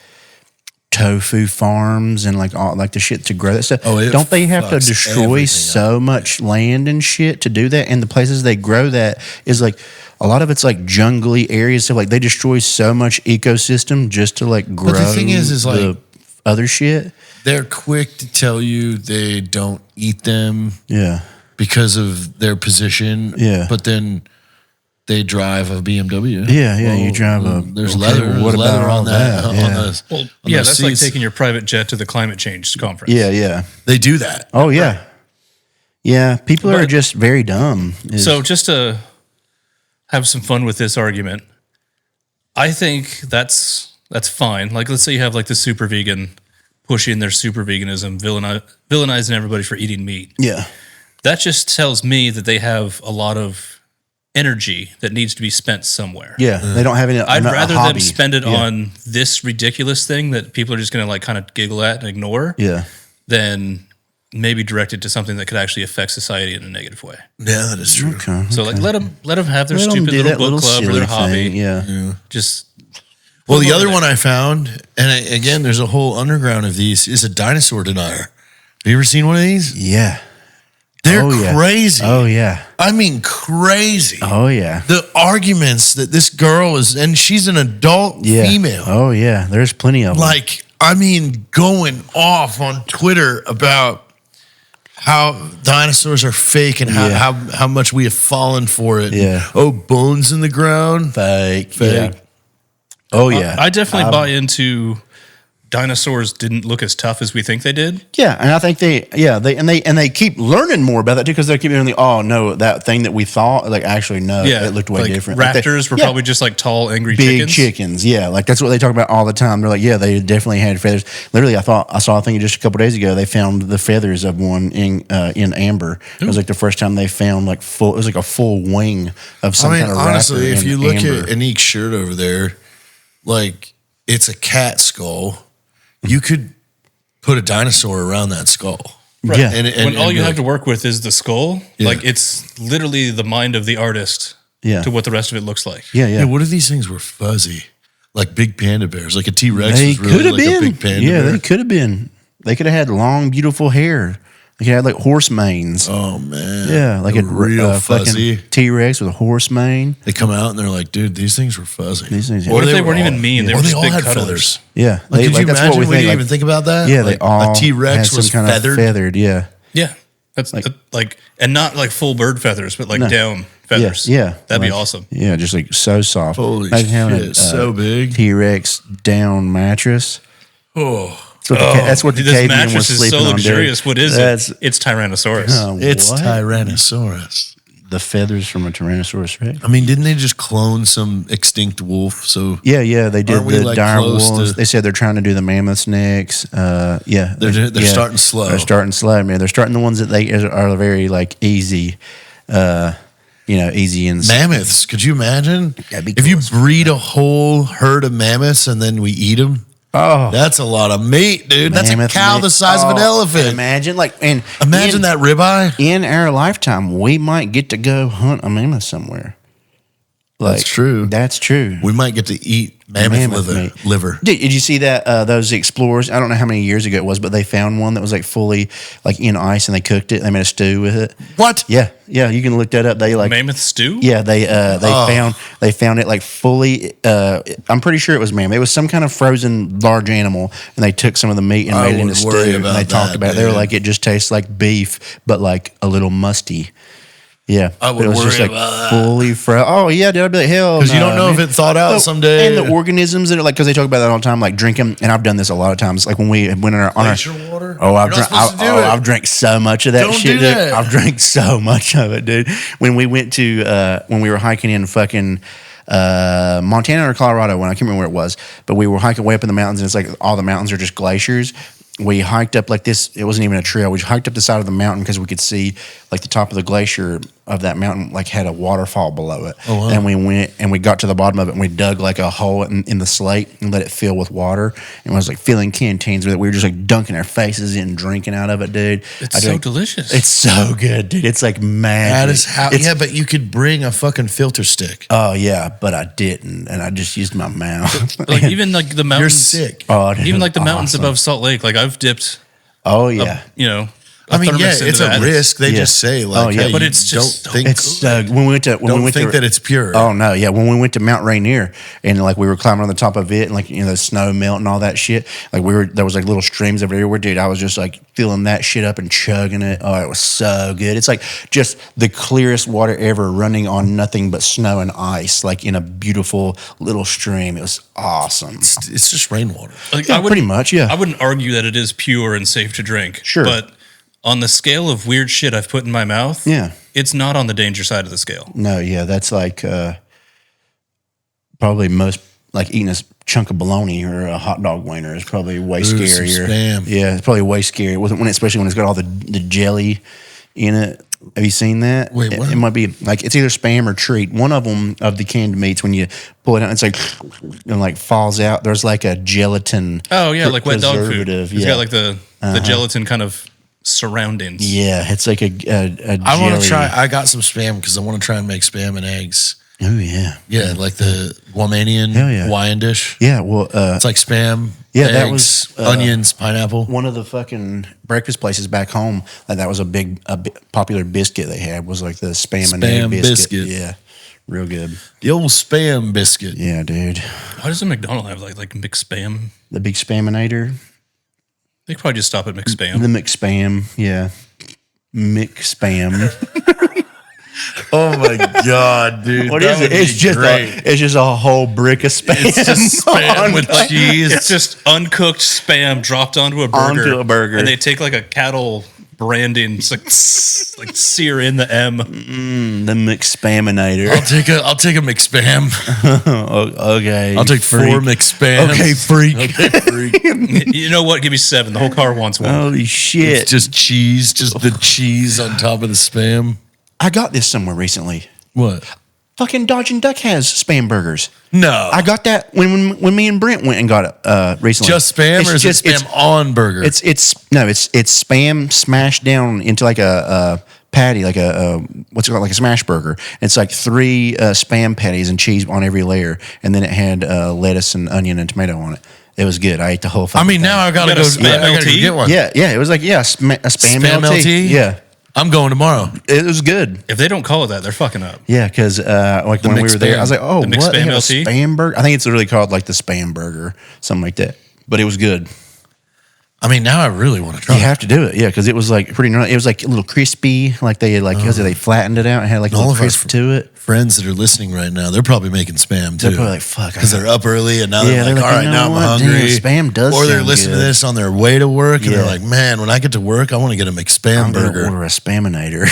[SPEAKER 2] tofu farms and like all like the shit to grow that stuff, don't they have to destroy so much land and shit to do that? And the places they grow that is like, a lot of it's like jungly areas, so like they destroy so much ecosystem just to like grow.
[SPEAKER 1] But the thing is like
[SPEAKER 2] the other shit.
[SPEAKER 1] They're quick to tell you they don't eat them, because of their position, But then they drive a BMW.
[SPEAKER 2] Yeah, you drive a.
[SPEAKER 1] There's leather.
[SPEAKER 2] What
[SPEAKER 1] leather
[SPEAKER 2] about
[SPEAKER 1] on that?
[SPEAKER 3] That's like taking your private jet to the climate change conference.
[SPEAKER 2] Yeah.
[SPEAKER 1] They do that.
[SPEAKER 2] Oh yeah, yeah. People are just very dumb.
[SPEAKER 3] So just to have some fun with this argument, I think that's fine. Like, let's say you have like the super vegan pushing their super veganism, villainizing everybody for eating meat.
[SPEAKER 2] Yeah,
[SPEAKER 3] that just tells me that they have a lot of energy that needs to be spent somewhere.
[SPEAKER 2] Yeah, they don't have any.
[SPEAKER 3] I'd rather them spend it on this ridiculous thing that people are just going to like kind of giggle at and ignore.
[SPEAKER 2] Yeah,
[SPEAKER 3] than maybe direct it to something that could actually affect society in a negative way.
[SPEAKER 1] Yeah, that is true.
[SPEAKER 2] Okay.
[SPEAKER 3] So like let them have their stupid little book club or their hobby.
[SPEAKER 2] Yeah.
[SPEAKER 3] Just
[SPEAKER 1] well, the other one I found, and again, there's a whole underground of these, is a dinosaur denier. Have you ever seen one of these?
[SPEAKER 2] Yeah.
[SPEAKER 1] They're crazy.
[SPEAKER 2] Oh yeah.
[SPEAKER 1] I mean, crazy.
[SPEAKER 2] Oh yeah.
[SPEAKER 1] The arguments that this girl is, and she's an adult female.
[SPEAKER 2] Oh yeah. There's plenty of them.
[SPEAKER 1] Like, I mean, going off on Twitter about how dinosaurs are fake and how much we have fallen for it.
[SPEAKER 2] Yeah.
[SPEAKER 1] Oh, bones in the ground.
[SPEAKER 2] Fake. Yeah. Oh yeah.
[SPEAKER 3] I definitely buy into dinosaurs didn't look as tough as we think they did.
[SPEAKER 2] Yeah, and I think they keep learning more about that too, because they keep doing that thing that we thought, like actually no, it looked way
[SPEAKER 3] like
[SPEAKER 2] different.
[SPEAKER 3] Raptors were probably just like tall, angry
[SPEAKER 2] big chickens. Yeah, like that's what they talk about all the time. They're like, yeah, they definitely had feathers. Literally, I saw a thing just a couple days ago. They found the feathers of one in amber. It was like the first time they found like full. It was like a full wing of some kind of
[SPEAKER 1] honestly,
[SPEAKER 2] raptor
[SPEAKER 1] if you
[SPEAKER 2] in
[SPEAKER 1] look
[SPEAKER 2] amber.
[SPEAKER 1] at Anik's shirt over there, like it's a cat skull. You could put a dinosaur around that skull.
[SPEAKER 3] Right.
[SPEAKER 2] Yeah.
[SPEAKER 3] When all you have to work with is the skull, like it's literally the mind of the artist to what the rest of it looks like.
[SPEAKER 2] Yeah.
[SPEAKER 1] What if these things were fuzzy? Like big panda bears, like a T-Rex
[SPEAKER 2] They
[SPEAKER 1] was
[SPEAKER 2] could
[SPEAKER 1] really
[SPEAKER 2] have
[SPEAKER 1] like
[SPEAKER 2] been.
[SPEAKER 1] a big panda bear.
[SPEAKER 2] They could have been. They could have had long, beautiful hair. They could have had like horse manes.
[SPEAKER 1] Oh man.
[SPEAKER 2] Yeah, like
[SPEAKER 1] They're
[SPEAKER 2] a
[SPEAKER 1] real fuzzy.
[SPEAKER 2] fucking T-Rex with a horse mane.
[SPEAKER 1] They come out and they're like, dude, these things were fuzzy.
[SPEAKER 2] These things,
[SPEAKER 3] What if they weren't even mean? They were
[SPEAKER 1] Or they
[SPEAKER 3] just
[SPEAKER 1] all
[SPEAKER 3] big
[SPEAKER 1] had
[SPEAKER 3] cuddlers.
[SPEAKER 1] feathers.
[SPEAKER 2] Yeah,
[SPEAKER 1] Like, could you
[SPEAKER 2] that's
[SPEAKER 1] imagine?
[SPEAKER 2] what
[SPEAKER 1] We didn't
[SPEAKER 2] think,
[SPEAKER 1] even think about that.
[SPEAKER 2] Yeah,
[SPEAKER 1] like,
[SPEAKER 2] they all
[SPEAKER 1] a T-Rex
[SPEAKER 2] had
[SPEAKER 1] was
[SPEAKER 2] some kind
[SPEAKER 1] feathered.
[SPEAKER 2] of feathered. Yeah,
[SPEAKER 3] Yeah. That's like and not like full bird feathers, but like down feathers.
[SPEAKER 2] Yeah,
[SPEAKER 3] That'd be
[SPEAKER 2] like,
[SPEAKER 3] awesome.
[SPEAKER 2] Yeah, just like so soft.
[SPEAKER 1] Holy
[SPEAKER 2] Imagine having
[SPEAKER 1] shit, so big.
[SPEAKER 2] T-Rex down mattress.
[SPEAKER 1] Oh,
[SPEAKER 2] That's what the
[SPEAKER 3] This
[SPEAKER 2] caveman
[SPEAKER 3] mattress
[SPEAKER 2] was
[SPEAKER 3] is
[SPEAKER 2] sleeping
[SPEAKER 3] so
[SPEAKER 2] on. Dude.
[SPEAKER 3] luxurious. What is it? It's Tyrannosaurus.
[SPEAKER 1] it's
[SPEAKER 2] what?
[SPEAKER 1] Tyrannosaurus.
[SPEAKER 2] The feathers from a Tyrannosaurus Rex.
[SPEAKER 1] I mean, didn't they just clone some extinct wolf? So
[SPEAKER 2] Yeah, they did
[SPEAKER 1] Aren't we,
[SPEAKER 2] the
[SPEAKER 1] like,
[SPEAKER 2] dire
[SPEAKER 1] close
[SPEAKER 2] wolves.
[SPEAKER 1] to-
[SPEAKER 2] They said they're trying to do the mammoths next. They're
[SPEAKER 1] starting slow.
[SPEAKER 2] They're starting slow, man. They're starting the ones that they are very like easy, easy and
[SPEAKER 1] mammoths. Could you imagine
[SPEAKER 2] That'd be
[SPEAKER 1] if you
[SPEAKER 2] cool.
[SPEAKER 1] breed a whole herd of mammoths and then we eat them?
[SPEAKER 2] Oh,
[SPEAKER 1] That's a lot of meat, dude. That's a
[SPEAKER 2] mammoth
[SPEAKER 1] cow
[SPEAKER 2] meat.
[SPEAKER 1] the size of an
[SPEAKER 2] Oh,
[SPEAKER 1] elephant.
[SPEAKER 2] Imagine
[SPEAKER 1] Imagine
[SPEAKER 2] in,
[SPEAKER 1] that ribeye.
[SPEAKER 2] in our lifetime, we might get to go hunt a mammoth somewhere.
[SPEAKER 1] That's true.
[SPEAKER 2] That's true.
[SPEAKER 1] We might get to eat mammoth
[SPEAKER 2] meat.
[SPEAKER 1] liver.
[SPEAKER 2] Did you see that those explorers? I don't know how many years ago it was, but they found one that was like fully like in ice, and they cooked it. They made a stew with it.
[SPEAKER 1] What?
[SPEAKER 2] Yeah. You can look that up. They like
[SPEAKER 3] Mammoth stew?
[SPEAKER 2] Yeah, they found it like fully. I'm pretty sure it was mammoth. It was some kind of frozen large animal, and they took some of the meat and
[SPEAKER 1] I
[SPEAKER 2] made it into
[SPEAKER 1] would
[SPEAKER 2] stew.
[SPEAKER 1] worry
[SPEAKER 2] And
[SPEAKER 1] about
[SPEAKER 2] they talked
[SPEAKER 1] that,
[SPEAKER 2] about it. They were
[SPEAKER 1] dude.
[SPEAKER 2] like, it just tastes like beef, but like a little musty. Yeah,
[SPEAKER 1] I would
[SPEAKER 2] but it was just
[SPEAKER 1] worry
[SPEAKER 2] like
[SPEAKER 1] about that.
[SPEAKER 2] fully frozen. Oh yeah, dude, I'd be like, hell,
[SPEAKER 1] Because you
[SPEAKER 2] no,
[SPEAKER 1] don't know
[SPEAKER 2] man.
[SPEAKER 1] if it thawed out someday.
[SPEAKER 2] And the organisms that are like, because they talk about that all the time, like drinking. And I've done this a lot of times. Like when we went on our
[SPEAKER 1] Glacial water?
[SPEAKER 2] Oh,
[SPEAKER 1] You're not supposed to do it.
[SPEAKER 2] I've drank so much of that
[SPEAKER 1] Don't
[SPEAKER 2] shit.
[SPEAKER 1] do
[SPEAKER 2] Dude.
[SPEAKER 1] that.
[SPEAKER 2] I've drank so much of it, dude. When we went to when we were hiking in fucking Montana or Colorado, when I can't remember where it was, but we were hiking way up in the mountains, and it's like all the mountains are just glaciers. We hiked up like this. It wasn't even a trail. We hiked up the side of the mountain because we could see like the top of the glacier of that mountain like had a waterfall below it.
[SPEAKER 1] Oh, wow.
[SPEAKER 2] And we went and we got to the bottom of it and we dug like a hole in the slate and let it fill with water. And I was like filling canteens with it. We were just like dunking our faces in, drinking out of it, dude.
[SPEAKER 3] It's so delicious.
[SPEAKER 2] It's so good, dude. It's like magic.
[SPEAKER 1] That is how. Yeah, but you could bring a fucking filter stick.
[SPEAKER 2] Oh yeah, but I didn't, and I just used my mouth.
[SPEAKER 3] Like even like the mountains.
[SPEAKER 1] You're sick.
[SPEAKER 2] Oh, dude,
[SPEAKER 3] Even like the mountains
[SPEAKER 2] awesome.
[SPEAKER 3] above Salt Lake. Like I've dipped,
[SPEAKER 2] Oh yeah.
[SPEAKER 1] I mean, yeah,
[SPEAKER 3] thermos into
[SPEAKER 1] it's a
[SPEAKER 3] that.
[SPEAKER 1] risk. They
[SPEAKER 2] Yeah.
[SPEAKER 1] just say like,
[SPEAKER 2] Oh, yeah.
[SPEAKER 1] hey,
[SPEAKER 3] But
[SPEAKER 1] you
[SPEAKER 3] it's just
[SPEAKER 1] don't think
[SPEAKER 2] It's when we went to
[SPEAKER 1] that it's pure.
[SPEAKER 2] Oh no, yeah. When we went to Mount Rainier and like we were climbing on the top of it and like the snow melt and all that shit. Like there was like little streams everywhere, dude. I was just like filling that shit up and chugging it. Oh, it was so good. It's like just the clearest water ever running on nothing but snow and ice, like in a beautiful little stream. It was awesome.
[SPEAKER 1] It's just rainwater.
[SPEAKER 3] Like,
[SPEAKER 2] Yeah, pretty much, yeah.
[SPEAKER 3] I wouldn't argue that it is pure and safe to drink.
[SPEAKER 2] Sure.
[SPEAKER 3] But on the scale of weird shit I've put in my mouth,
[SPEAKER 2] Yeah.
[SPEAKER 3] it's not on the danger side of the scale.
[SPEAKER 2] No, yeah, that's like probably most like eating a chunk of bologna or a hot dog wiener is probably way
[SPEAKER 1] Some
[SPEAKER 2] scarier.
[SPEAKER 1] Spam.
[SPEAKER 2] Yeah, it's probably way scarier. Especially when it's got all the jelly in it. Have you seen that?
[SPEAKER 1] Wait, what?
[SPEAKER 2] It might be like it's either Spam or Treat. One of them of the canned meats when you pull it out, it's like and like falls out. There's like a gelatin.
[SPEAKER 3] Oh yeah, like wet dog food.
[SPEAKER 2] preservative,
[SPEAKER 3] It's
[SPEAKER 2] yeah.
[SPEAKER 3] got like the gelatin kind of surroundings.
[SPEAKER 2] Yeah, it's like a
[SPEAKER 1] I want
[SPEAKER 2] jelly.
[SPEAKER 1] to try. I got some spam because I want to try and make spam and eggs.
[SPEAKER 2] Oh yeah,
[SPEAKER 1] Yeah, like the Guamanian
[SPEAKER 2] Hell yeah.
[SPEAKER 1] Hawaiian dish.
[SPEAKER 2] yeah. Well,
[SPEAKER 1] It's like spam.
[SPEAKER 2] Yeah,
[SPEAKER 1] eggs,
[SPEAKER 2] that was,
[SPEAKER 1] onions, pineapple.
[SPEAKER 2] one of the fucking breakfast places back home, that was a big popular biscuit they had was like the spam and egg
[SPEAKER 1] Spam
[SPEAKER 2] biscuit.
[SPEAKER 1] biscuit.
[SPEAKER 2] Yeah, real good.
[SPEAKER 1] The old spam biscuit.
[SPEAKER 2] Yeah, dude.
[SPEAKER 3] Why does a McDonald's have like McSPAM?
[SPEAKER 2] The big spaminator,
[SPEAKER 3] They could probably just stop at
[SPEAKER 2] the
[SPEAKER 3] McSPAM.
[SPEAKER 2] McSpam. Yeah, McSpam.
[SPEAKER 1] Oh my god, dude!
[SPEAKER 2] What
[SPEAKER 1] that
[SPEAKER 2] is
[SPEAKER 1] would
[SPEAKER 2] it? It's
[SPEAKER 1] be
[SPEAKER 2] just
[SPEAKER 1] great.
[SPEAKER 2] it's just a whole brick of spam.
[SPEAKER 1] It's just spam
[SPEAKER 2] on
[SPEAKER 1] with
[SPEAKER 2] top.
[SPEAKER 1] cheese.
[SPEAKER 3] It's just uncooked spam dropped onto a burger.
[SPEAKER 2] Onto a burger.
[SPEAKER 3] And they take like a cattle branding, it's like, like sear in the M.
[SPEAKER 2] The McSpaminator.
[SPEAKER 1] I'll take a McSpam.
[SPEAKER 2] Okay,
[SPEAKER 1] I'll take
[SPEAKER 2] freak.
[SPEAKER 1] 4 McSpams.
[SPEAKER 2] Okay, freak.
[SPEAKER 1] Okay, freak.
[SPEAKER 3] You know what? Give me 7. The whole car wants one.
[SPEAKER 2] Holy shit!
[SPEAKER 1] It's just cheese, just the cheese on top of the spam.
[SPEAKER 2] I got this somewhere recently.
[SPEAKER 1] What?
[SPEAKER 2] Fucking Dodge and Duck has spam burgers.
[SPEAKER 1] No,
[SPEAKER 2] I got that when me and Brent went and got it recently.
[SPEAKER 1] just spam,
[SPEAKER 2] It's
[SPEAKER 1] or is
[SPEAKER 2] just-
[SPEAKER 1] it spam on burger?
[SPEAKER 2] It's spam smashed down into like a patty, like a what's it called, like a smash burger. It's like 3 spam patties and cheese on every layer, and then it had lettuce and onion and tomato on it. It was good. I ate the whole.
[SPEAKER 1] I mean, now I gotta
[SPEAKER 3] You
[SPEAKER 1] go.
[SPEAKER 3] got a spam
[SPEAKER 1] I gotta go
[SPEAKER 3] LT?
[SPEAKER 1] get one.
[SPEAKER 2] yeah, it was like a spam
[SPEAKER 1] Spam LT?
[SPEAKER 2] Yeah,
[SPEAKER 1] I'm going tomorrow.
[SPEAKER 2] it was good.
[SPEAKER 3] If they don't call it that, they're fucking up.
[SPEAKER 2] Yeah, because like when we were there, I was like, oh,
[SPEAKER 3] The
[SPEAKER 2] what? They
[SPEAKER 3] McSpam
[SPEAKER 2] have a
[SPEAKER 3] LT?
[SPEAKER 2] spam burger? I think it's really called like the spam burger, something like that. But it was good.
[SPEAKER 1] I mean, now I really want to try.
[SPEAKER 2] You have to do it, yeah, because it was like pretty. It was like a little crispy, like they had like because they flattened it out and had like a
[SPEAKER 1] All
[SPEAKER 2] little
[SPEAKER 1] of our
[SPEAKER 2] crisp to it.
[SPEAKER 1] Friends that are listening right now, they're probably making spam too.
[SPEAKER 2] They're probably like, "Fuck,"
[SPEAKER 1] because they're up early and now
[SPEAKER 2] Yeah,
[SPEAKER 1] they're like, all right,
[SPEAKER 2] "You know
[SPEAKER 1] now I'm
[SPEAKER 2] what?
[SPEAKER 1] hungry.
[SPEAKER 2] Damn, spam does
[SPEAKER 1] Or they're
[SPEAKER 2] sound
[SPEAKER 1] listening to
[SPEAKER 2] good."
[SPEAKER 1] this on their way to work and
[SPEAKER 2] Yeah.
[SPEAKER 1] they're like, man, when I get to work, I want to get a McSpam
[SPEAKER 2] I'm gonna
[SPEAKER 1] burger.
[SPEAKER 2] order a spaminator,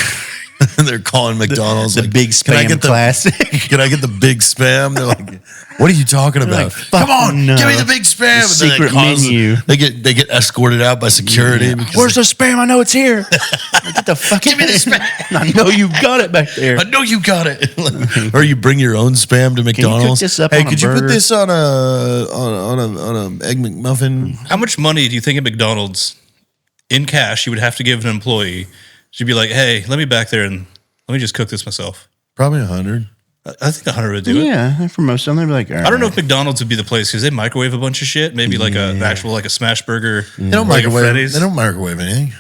[SPEAKER 1] And they're calling McDonald's
[SPEAKER 2] the
[SPEAKER 1] like,
[SPEAKER 2] big
[SPEAKER 1] "Can I
[SPEAKER 2] spam
[SPEAKER 1] get the
[SPEAKER 2] classic.
[SPEAKER 1] Can I get the big spam?" They're like, "What are you talking about?
[SPEAKER 2] "Fuck
[SPEAKER 1] Come on,
[SPEAKER 2] no.
[SPEAKER 1] give me the big spam."
[SPEAKER 2] The
[SPEAKER 1] And then
[SPEAKER 2] secret menu.
[SPEAKER 1] They get escorted out by security. because
[SPEAKER 2] Where's the spam? I know it's here. Get the fuck.
[SPEAKER 1] Give me the spam.
[SPEAKER 2] I know you got it back there.
[SPEAKER 1] I know you got it. Or you bring your own spam to McDonald's.
[SPEAKER 2] this up
[SPEAKER 1] hey,
[SPEAKER 2] on a
[SPEAKER 1] could you put
[SPEAKER 2] burger?
[SPEAKER 1] this on a egg McMuffin?
[SPEAKER 3] How much money do you think at McDonald's in cash you would have to give an employee to be like, hey, let me back there and let me just cook this myself?
[SPEAKER 1] Probably 100.
[SPEAKER 3] I think 100 would do it.
[SPEAKER 2] Yeah, for most of them, they'd be like,
[SPEAKER 3] I don't know if McDonald's would be the place because they microwave a bunch of shit. Maybe like an actual like a smash burger.
[SPEAKER 1] They don't
[SPEAKER 3] like a
[SPEAKER 1] microwave.
[SPEAKER 3] Freddy's.
[SPEAKER 1] They don't microwave anything.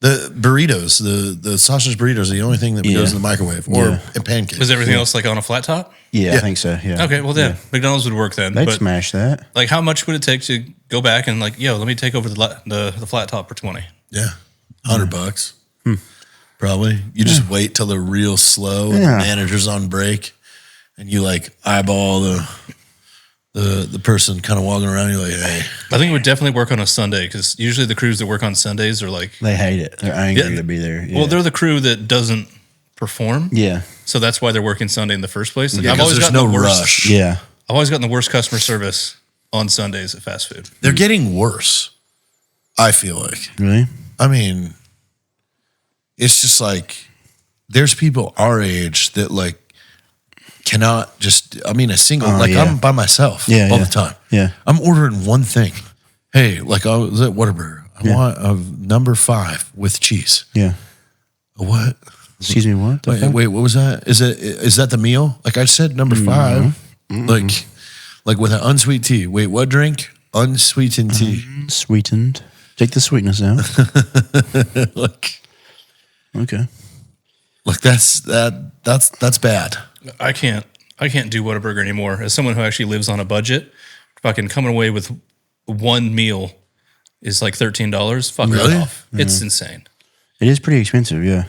[SPEAKER 1] The burritos, the sausage burritos, are the only thing that goes in the microwave, or in pancakes.
[SPEAKER 3] Is everything else like on a flat top?
[SPEAKER 2] Yeah, I think so. Yeah.
[SPEAKER 3] Okay, well then McDonald's would work then.
[SPEAKER 2] They'd
[SPEAKER 3] But
[SPEAKER 2] smash that.
[SPEAKER 3] like, how much would it take to go back and like, yo, let me take over the flat top for 20?
[SPEAKER 1] Yeah, $100. Probably. You just wait till they're real slow and
[SPEAKER 2] Yeah.
[SPEAKER 1] the manager's on break, and you like eyeball the person kind of walking around. You're like, hey,
[SPEAKER 3] I think it would definitely work on a Sunday because usually the crews that work on Sundays are like,
[SPEAKER 2] They hate it. They're angry
[SPEAKER 3] Yeah.
[SPEAKER 2] to be there. Yeah.
[SPEAKER 3] well, they're the crew that doesn't perform.
[SPEAKER 2] yeah.
[SPEAKER 3] So that's why they're working Sunday in the first place. Like,
[SPEAKER 1] yeah, 'cause there's no rush.
[SPEAKER 2] Yeah.
[SPEAKER 3] I've always gotten the worst customer service on Sundays at fast food.
[SPEAKER 1] They're getting worse. I feel like.
[SPEAKER 2] Really?
[SPEAKER 1] I mean, it's just like there's people our age that like cannot just, I mean, a single, I'm by myself all the time.
[SPEAKER 2] Yeah.
[SPEAKER 1] I'm ordering one thing. Hey, like I was at Whataburger. I want a number 5 with cheese.
[SPEAKER 2] Yeah.
[SPEAKER 1] A what?
[SPEAKER 2] Excuse me, what?
[SPEAKER 1] Wait, what was that? Is that the meal? Like I said, number 5. Like with an unsweet tea. Wait, what drink? Unsweetened tea.
[SPEAKER 2] Sweetened. Take the sweetness out.
[SPEAKER 1] Like,
[SPEAKER 2] Okay.
[SPEAKER 1] like that's bad.
[SPEAKER 3] I can't do Whataburger anymore. As someone who actually lives on a budget, fucking coming away with one meal is like $13. Fuck
[SPEAKER 1] Really?
[SPEAKER 3] that off. It's insane.
[SPEAKER 2] It is pretty expensive, yeah.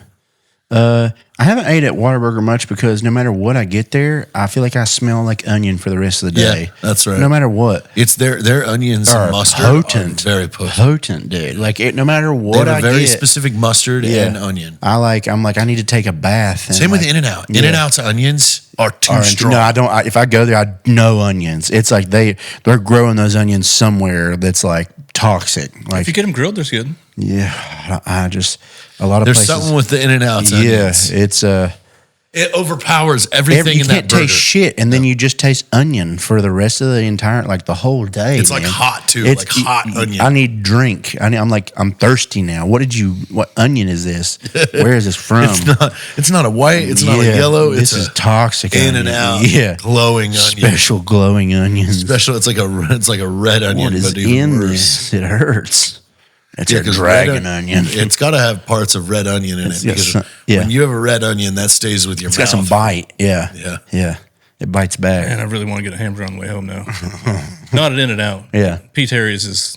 [SPEAKER 2] I haven't ate at Whataburger much because no matter what I get there, I feel like I smell like onion for the rest of the day.
[SPEAKER 1] Yeah, that's right.
[SPEAKER 2] No matter what.
[SPEAKER 1] It's their onions
[SPEAKER 2] Are
[SPEAKER 1] and mustard
[SPEAKER 2] potent.
[SPEAKER 1] are very potent.
[SPEAKER 2] Potent, dude. Like no matter
[SPEAKER 1] They
[SPEAKER 2] what
[SPEAKER 1] have
[SPEAKER 2] I
[SPEAKER 1] a very
[SPEAKER 2] get,
[SPEAKER 1] specific mustard and onion.
[SPEAKER 2] I'm like, I need to take a bath. And
[SPEAKER 1] Same with
[SPEAKER 2] like,
[SPEAKER 1] In-N-Out. In-N-Out's onions are too strong.
[SPEAKER 2] No, I don't. If I go there, no onions. It's like they're growing those onions somewhere that's like toxic. Like,
[SPEAKER 3] If you get them grilled, they're good.
[SPEAKER 2] yeah, I just a lot of
[SPEAKER 1] There's
[SPEAKER 2] places.
[SPEAKER 1] something with the In-N-Out's
[SPEAKER 2] Yeah,
[SPEAKER 1] onions.
[SPEAKER 2] it's
[SPEAKER 1] It overpowers everything
[SPEAKER 2] you
[SPEAKER 1] in that
[SPEAKER 2] can't
[SPEAKER 1] burger.
[SPEAKER 2] taste shit, and then you just taste onion for the rest of the entire, like the whole day.
[SPEAKER 1] It's like
[SPEAKER 2] man.
[SPEAKER 1] hot too,
[SPEAKER 2] It's-
[SPEAKER 1] like hot onion.
[SPEAKER 2] I need drink. I'm thirsty now. What onion is this? Where is this from?
[SPEAKER 1] It's not a white. It's not a yellow.
[SPEAKER 2] This
[SPEAKER 1] It's
[SPEAKER 2] is toxic.
[SPEAKER 1] In-N-Out.
[SPEAKER 2] onion. Yeah,
[SPEAKER 1] glowing onion.
[SPEAKER 2] special glowing onions.
[SPEAKER 1] Special. It's like a red onion,
[SPEAKER 2] What is
[SPEAKER 1] but even
[SPEAKER 2] in
[SPEAKER 1] worse.
[SPEAKER 2] this? It hurts. It's a
[SPEAKER 1] 'cause
[SPEAKER 2] dragon
[SPEAKER 1] red
[SPEAKER 2] onion.
[SPEAKER 1] It's got to have parts of red onion in it
[SPEAKER 2] got
[SPEAKER 1] because
[SPEAKER 2] some- yeah.
[SPEAKER 1] when you have a red onion, that stays with your
[SPEAKER 2] It's
[SPEAKER 1] mouth.
[SPEAKER 2] got some bite. Yeah,
[SPEAKER 1] Yeah.
[SPEAKER 2] yeah. It bites back.
[SPEAKER 3] Man, I really want to get a hamburger on the way home now. Not at In-N-Out.
[SPEAKER 2] Yeah.
[SPEAKER 3] P. Terry's is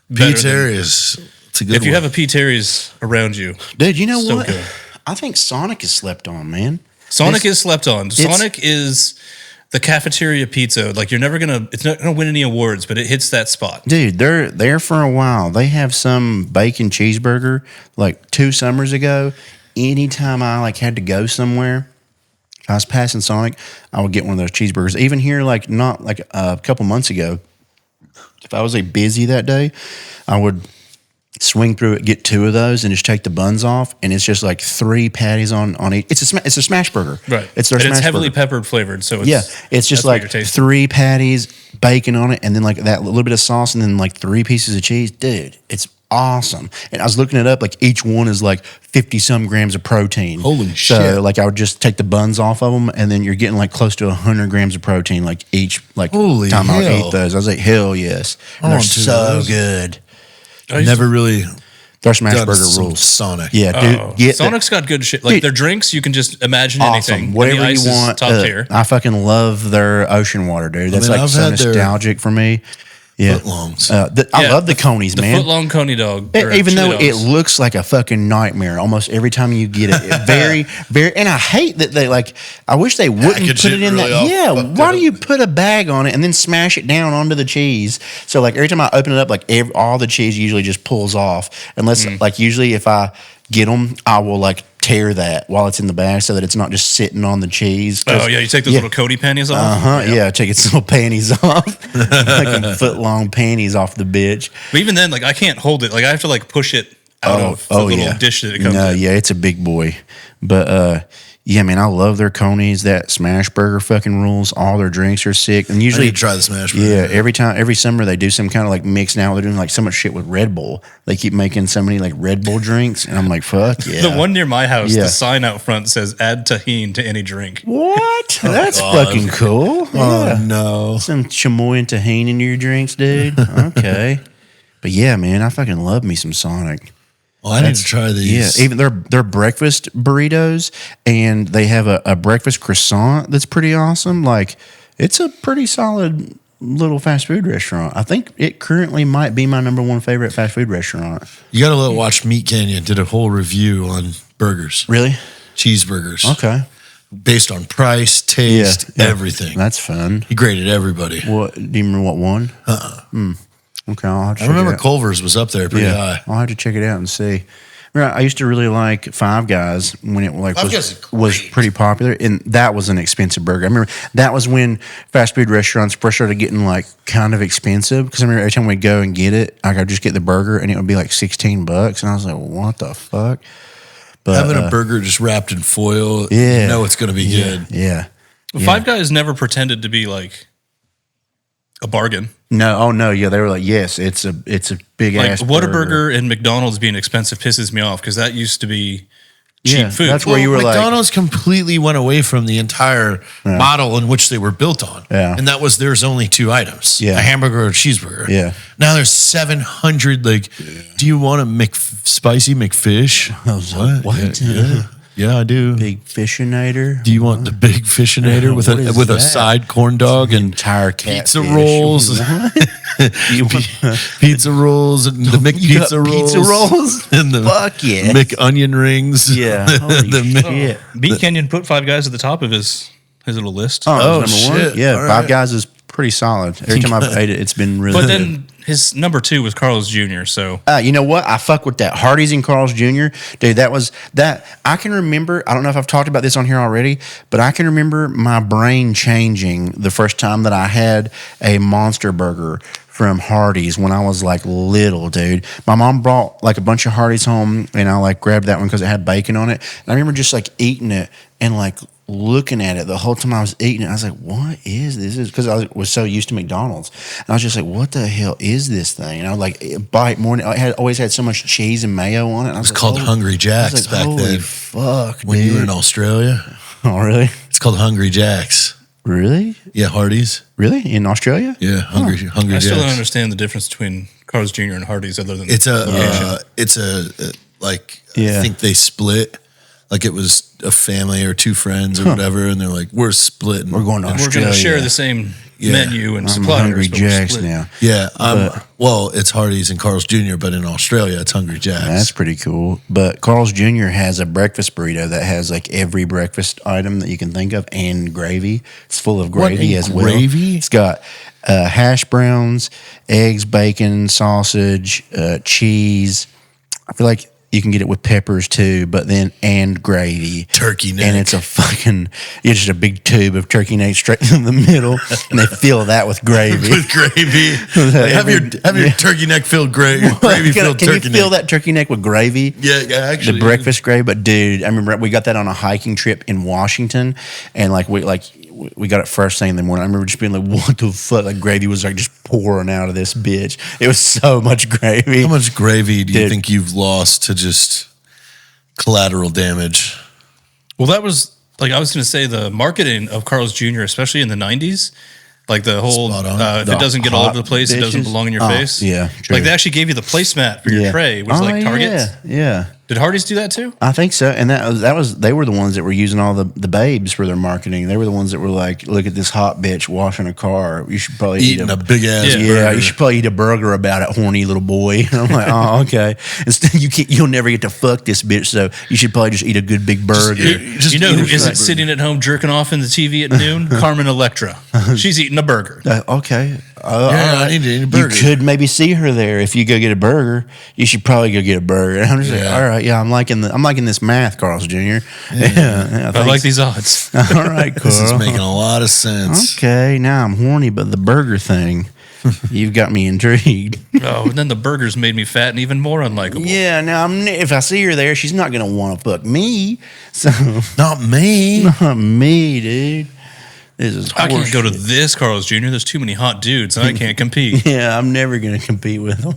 [SPEAKER 3] better
[SPEAKER 1] P. Terry's. It's a good
[SPEAKER 3] If you
[SPEAKER 1] one.
[SPEAKER 3] have a P. Terry's around you,
[SPEAKER 2] Dude, you know
[SPEAKER 3] So
[SPEAKER 2] what?
[SPEAKER 3] good.
[SPEAKER 2] I think Sonic is slept on, man.
[SPEAKER 3] Sonic
[SPEAKER 2] This-
[SPEAKER 3] is slept on. Sonic is the cafeteria pizza. Like it's not gonna win any awards, but it hits that spot.
[SPEAKER 2] Dude, they're there for a while. They have some bacon cheeseburger like 2 summers ago. Anytime I like had to go somewhere, I was passing Sonic, I would get one of those cheeseburgers. Even here, like not like a couple months ago, if I was like busy that day, I would swing through it, get 2 of those, and just take the buns off, and it's just like 3 patties on each. It's a smash burger,
[SPEAKER 3] Right.
[SPEAKER 2] It's their
[SPEAKER 3] And
[SPEAKER 2] smash
[SPEAKER 3] it's heavily
[SPEAKER 2] burger.
[SPEAKER 3] peppered flavored. So it's,
[SPEAKER 2] Yeah, it's just
[SPEAKER 3] that's what
[SPEAKER 2] like
[SPEAKER 3] you're tasting.
[SPEAKER 2] 3 patties, bacon on it, and then like that little bit of sauce, and then like 3 pieces of cheese. Dude, it's awesome. And I was looking it up, like each one is like 50 some grams of protein.
[SPEAKER 1] Holy
[SPEAKER 2] so,
[SPEAKER 1] shit.
[SPEAKER 2] like I would just take the buns off of them, and then you're getting like close to 100 grams of protein like each like
[SPEAKER 1] Holy
[SPEAKER 2] time I would
[SPEAKER 1] hell.
[SPEAKER 2] eat those. I was like, hell yes, and they're
[SPEAKER 1] want to
[SPEAKER 2] so
[SPEAKER 1] those.
[SPEAKER 2] good.
[SPEAKER 3] I used
[SPEAKER 1] Never really
[SPEAKER 2] Their smash
[SPEAKER 1] done
[SPEAKER 2] burger
[SPEAKER 1] some
[SPEAKER 2] rules.
[SPEAKER 1] Sonic.
[SPEAKER 2] Yeah, dude,
[SPEAKER 3] Oh,
[SPEAKER 2] get
[SPEAKER 3] Sonic's got good shit. Like
[SPEAKER 2] Dude.
[SPEAKER 3] their drinks, you can just imagine
[SPEAKER 2] awesome.
[SPEAKER 3] anything.
[SPEAKER 2] Whatever
[SPEAKER 3] And the ice
[SPEAKER 2] you
[SPEAKER 3] is
[SPEAKER 2] want.
[SPEAKER 3] top tier.
[SPEAKER 2] I fucking love their ocean water, dude. That's
[SPEAKER 1] mean,
[SPEAKER 2] like
[SPEAKER 1] I've
[SPEAKER 2] so
[SPEAKER 1] had their
[SPEAKER 2] nostalgic for me. Yeah,
[SPEAKER 1] footlongs.
[SPEAKER 2] I
[SPEAKER 3] Yeah,
[SPEAKER 2] love the conies,
[SPEAKER 3] The
[SPEAKER 2] man.
[SPEAKER 3] foot-long coney dog. or
[SPEAKER 2] Even though
[SPEAKER 3] chili
[SPEAKER 2] it
[SPEAKER 3] dogs.
[SPEAKER 2] looks like a fucking nightmare almost every time you get it. Very, and I hate that they like, I wish they wouldn't
[SPEAKER 1] Package
[SPEAKER 2] put
[SPEAKER 1] it
[SPEAKER 2] it in
[SPEAKER 1] really
[SPEAKER 2] that.
[SPEAKER 1] all
[SPEAKER 2] Yeah,
[SPEAKER 1] fucked
[SPEAKER 2] why
[SPEAKER 1] up.
[SPEAKER 2] do you put a bag on it and then smash it down onto the cheese? So like every time I open it up, like all the cheese usually just pulls off. Unless like usually if I get them, I will like tear that while it's in the bag so that it's not just sitting on the cheese.
[SPEAKER 3] Oh yeah, you take those little Cody panties off.
[SPEAKER 2] Yeah, take its little panties off, like foot long panties off the bitch.
[SPEAKER 3] But even then, like I can't hold it. Like I have to like push it out of the little dish that it comes in.
[SPEAKER 2] Yeah, it's a big boy. But yeah, man, I love their conies. That smash burger fucking rules. All their drinks are sick. And
[SPEAKER 1] I
[SPEAKER 2] usually
[SPEAKER 1] need to try the smash burger.
[SPEAKER 2] yeah, every summer they do some kind of like mix. Now they're doing like so much shit with Red Bull. They keep making so many like Red Bull drinks, and I'm like, fuck yeah.
[SPEAKER 3] The one near my house,
[SPEAKER 2] Yeah.
[SPEAKER 3] the sign out front says "Add tahini to any drink."
[SPEAKER 2] What? That's
[SPEAKER 1] God.
[SPEAKER 2] fucking cool.
[SPEAKER 1] Oh
[SPEAKER 2] Yeah.
[SPEAKER 1] no.
[SPEAKER 2] Some chamoy and tahini in your drinks, dude. Okay. But yeah, man, I fucking love me some Sonic.
[SPEAKER 1] Well, I need to try these.
[SPEAKER 2] Yeah, even their breakfast burritos, and they have a breakfast croissant that's pretty awesome. Like, it's a pretty solid little fast food restaurant. I think it currently might be my number 1 favorite fast food restaurant.
[SPEAKER 1] You got to watch Meat Canyon. Did a whole review on burgers,
[SPEAKER 2] Really?
[SPEAKER 1] cheeseburgers,
[SPEAKER 2] Okay.
[SPEAKER 1] based on price, taste,
[SPEAKER 2] Yeah.
[SPEAKER 1] everything.
[SPEAKER 2] That's fun.
[SPEAKER 1] He graded everybody.
[SPEAKER 2] What do you remember? What one? Okay, I'll have to
[SPEAKER 1] I
[SPEAKER 2] check
[SPEAKER 1] remember
[SPEAKER 2] it out.
[SPEAKER 1] Culver's was up there pretty high.
[SPEAKER 2] I'll have to check it out and see. I used to really like Five Guys when it like
[SPEAKER 1] Five Guys is
[SPEAKER 2] was
[SPEAKER 1] great.
[SPEAKER 2] pretty popular, and that was an expensive burger. I remember that was when fast food restaurants first started getting like kind of expensive, because I remember every time we'd go and get it, like I'd just get the burger and it would be like $16, and I was like, what the fuck? But
[SPEAKER 1] Having a burger just wrapped in foil,
[SPEAKER 2] yeah,
[SPEAKER 1] you know it's going to be good.
[SPEAKER 2] Yeah.
[SPEAKER 3] Five Guys never pretended to be like a bargain.
[SPEAKER 2] No, oh no, yeah, they were like, yes, it's a big
[SPEAKER 3] Like
[SPEAKER 2] ass
[SPEAKER 3] Whataburger and McDonald's being expensive pisses me off because that used to be cheap food.
[SPEAKER 2] That's where you were
[SPEAKER 1] McDonald's completely went away from the entire model in which they were built on.
[SPEAKER 2] Yeah.
[SPEAKER 1] And that was there's only two items.
[SPEAKER 2] Yeah.
[SPEAKER 1] A hamburger or a cheeseburger.
[SPEAKER 2] Yeah.
[SPEAKER 1] Now there's 700 do you want a spicy McFish?
[SPEAKER 2] I was like, what?
[SPEAKER 1] Yeah, I do.
[SPEAKER 2] Big Fishinator.
[SPEAKER 1] Do you want the big Fishinator with
[SPEAKER 2] What is
[SPEAKER 1] a
[SPEAKER 2] that?
[SPEAKER 1] side corn dog and
[SPEAKER 2] Entire
[SPEAKER 1] pizza
[SPEAKER 2] catfish.
[SPEAKER 1] rolls?
[SPEAKER 2] You want
[SPEAKER 1] Pizza rolls and the
[SPEAKER 2] You got
[SPEAKER 1] McPizza rolls.
[SPEAKER 2] pizza rolls?
[SPEAKER 1] And the
[SPEAKER 2] Fuck yeah.
[SPEAKER 1] McOnion rings.
[SPEAKER 2] Yeah. Holy
[SPEAKER 1] The Mc-
[SPEAKER 2] shit.
[SPEAKER 3] Beat Kenyon put Five Guys at the top of his little list.
[SPEAKER 2] Oh,
[SPEAKER 1] Oh,
[SPEAKER 2] number
[SPEAKER 1] shit.
[SPEAKER 2] one? Yeah,
[SPEAKER 1] All
[SPEAKER 2] Five
[SPEAKER 1] right.
[SPEAKER 2] Guys is pretty solid. Every time I've ate it, it's been really
[SPEAKER 3] But
[SPEAKER 2] good.
[SPEAKER 3] then his number 2 was Carl's Jr. So
[SPEAKER 2] You know what? I fuck with that. Hardee's and Carl's Jr. Dude, that I can remember. I don't know if I've talked about this on here already, but I can remember my brain changing the first time that I had a monster burger from Hardee's when I was like little, dude. My mom brought like a bunch of Hardee's home and I like grabbed that one because it had bacon on it. And I remember just like eating it and like looking at it the whole time I was eating it. I was like, what is this? Because I was so used to McDonald's. And I was just like, what the hell is this thing? And I would like bite more. I always had so much cheese and mayo on it. And I was
[SPEAKER 1] It was called Hungry Jacks back
[SPEAKER 2] holy
[SPEAKER 1] then.
[SPEAKER 2] fuck,
[SPEAKER 1] When
[SPEAKER 2] dude.
[SPEAKER 1] you were in Australia.
[SPEAKER 2] Oh, really?
[SPEAKER 1] It's called Hungry Jacks.
[SPEAKER 2] Really?
[SPEAKER 1] Yeah, Hardee's.
[SPEAKER 2] Really? In Australia?
[SPEAKER 1] Yeah, Hungry
[SPEAKER 3] I still don't
[SPEAKER 1] Jacks.
[SPEAKER 3] understand the difference between Carl's Jr. and Hardee's other than
[SPEAKER 1] It's
[SPEAKER 2] Yeah.
[SPEAKER 1] I think they split. Like it was a family or two friends or whatever, and they're like, we're splitting.
[SPEAKER 2] We're going to
[SPEAKER 3] we're
[SPEAKER 2] Australia.
[SPEAKER 3] going to share the same
[SPEAKER 1] Yeah.
[SPEAKER 3] menu and
[SPEAKER 2] I'm
[SPEAKER 3] suppliers.
[SPEAKER 2] Hungry
[SPEAKER 3] but we're
[SPEAKER 2] Jacks
[SPEAKER 3] split.
[SPEAKER 2] now.
[SPEAKER 1] Yeah, well, it's Hardee's and Carl's Jr., but in Australia, it's Hungry Jacks.
[SPEAKER 2] That's pretty cool. But Carl's Jr. has a breakfast burrito that has like every breakfast item that you can think of and gravy. It's full of gravy
[SPEAKER 1] and
[SPEAKER 2] as well.
[SPEAKER 1] gravy?
[SPEAKER 2] It's got hash browns, eggs, bacon, sausage, cheese. I feel like you can get it with peppers too, but then and gravy.
[SPEAKER 1] Turkey neck.
[SPEAKER 2] And it's it's just a big tube of turkey neck straight in the middle, and they fill that with gravy.
[SPEAKER 1] with gravy. have your turkey neck filled gravy filled
[SPEAKER 2] Can
[SPEAKER 1] turkey
[SPEAKER 2] you fill
[SPEAKER 1] neck.
[SPEAKER 2] that turkey neck with gravy?
[SPEAKER 1] Yeah, actually.
[SPEAKER 2] The breakfast gravy, but dude, I remember we got that on a hiking trip in Washington, and we got it first thing in the morning. I remember just being like, "What the fuck?" Like gravy was like just pouring out of this bitch. It was so much gravy.
[SPEAKER 1] How much gravy do you
[SPEAKER 2] Dude.
[SPEAKER 1] think you've lost to just collateral damage?
[SPEAKER 3] Well, that was like I was going to say the marketing of Carl's Jr., especially in the 90s. Like the whole,
[SPEAKER 1] Spot on.
[SPEAKER 3] if it doesn't get all over the place, it doesn't
[SPEAKER 2] bitches.
[SPEAKER 3] belong in your
[SPEAKER 2] Oh,
[SPEAKER 3] face.
[SPEAKER 2] yeah, true.
[SPEAKER 3] Like they actually gave you the placemat for your tray, which was like Target's.
[SPEAKER 2] Yeah.
[SPEAKER 3] Did Hardee's do that too?
[SPEAKER 2] I think so, and that was they were the ones that were using all the babes for their marketing. They were the ones that were like, "Look at this hot bitch washing a car. You should probably
[SPEAKER 1] Eating a big ass
[SPEAKER 3] Yeah.
[SPEAKER 2] Yeah,
[SPEAKER 1] burger.
[SPEAKER 2] you should probably eat a burger about it, horny little boy." And I'm like, "Oh, okay." Instead, you'll never get to fuck this bitch, so you should probably just eat a good big burger.
[SPEAKER 3] You know who isn't sitting at home jerking off in the TV at noon? Carmen Electra. She's eating a burger.
[SPEAKER 2] Okay.
[SPEAKER 1] Yeah,
[SPEAKER 2] all
[SPEAKER 1] I need to eat a
[SPEAKER 2] You
[SPEAKER 1] burger.
[SPEAKER 2] could maybe see her there if you go get a burger. You should probably go get a burger. And I'm just like,
[SPEAKER 1] Yeah.
[SPEAKER 2] all right, yeah, I'm liking this math, Carl's Jr. Yeah,
[SPEAKER 3] I
[SPEAKER 2] thanks.
[SPEAKER 3] like these odds.
[SPEAKER 2] All right, cool.
[SPEAKER 1] This is making a lot of sense.
[SPEAKER 2] Okay, now I'm horny, but the burger thing, you've got me intrigued.
[SPEAKER 3] Oh, and then the burgers made me fat and even more unlikable.
[SPEAKER 2] Yeah, now if I see her there, she's not gonna want to fuck me. So
[SPEAKER 1] Not me.
[SPEAKER 2] not me, dude. This is
[SPEAKER 3] I can't go to
[SPEAKER 2] horseshit.
[SPEAKER 3] this Carl's Jr. There's too many hot dudes, and I can't compete.
[SPEAKER 2] Yeah, I'm never gonna compete with them.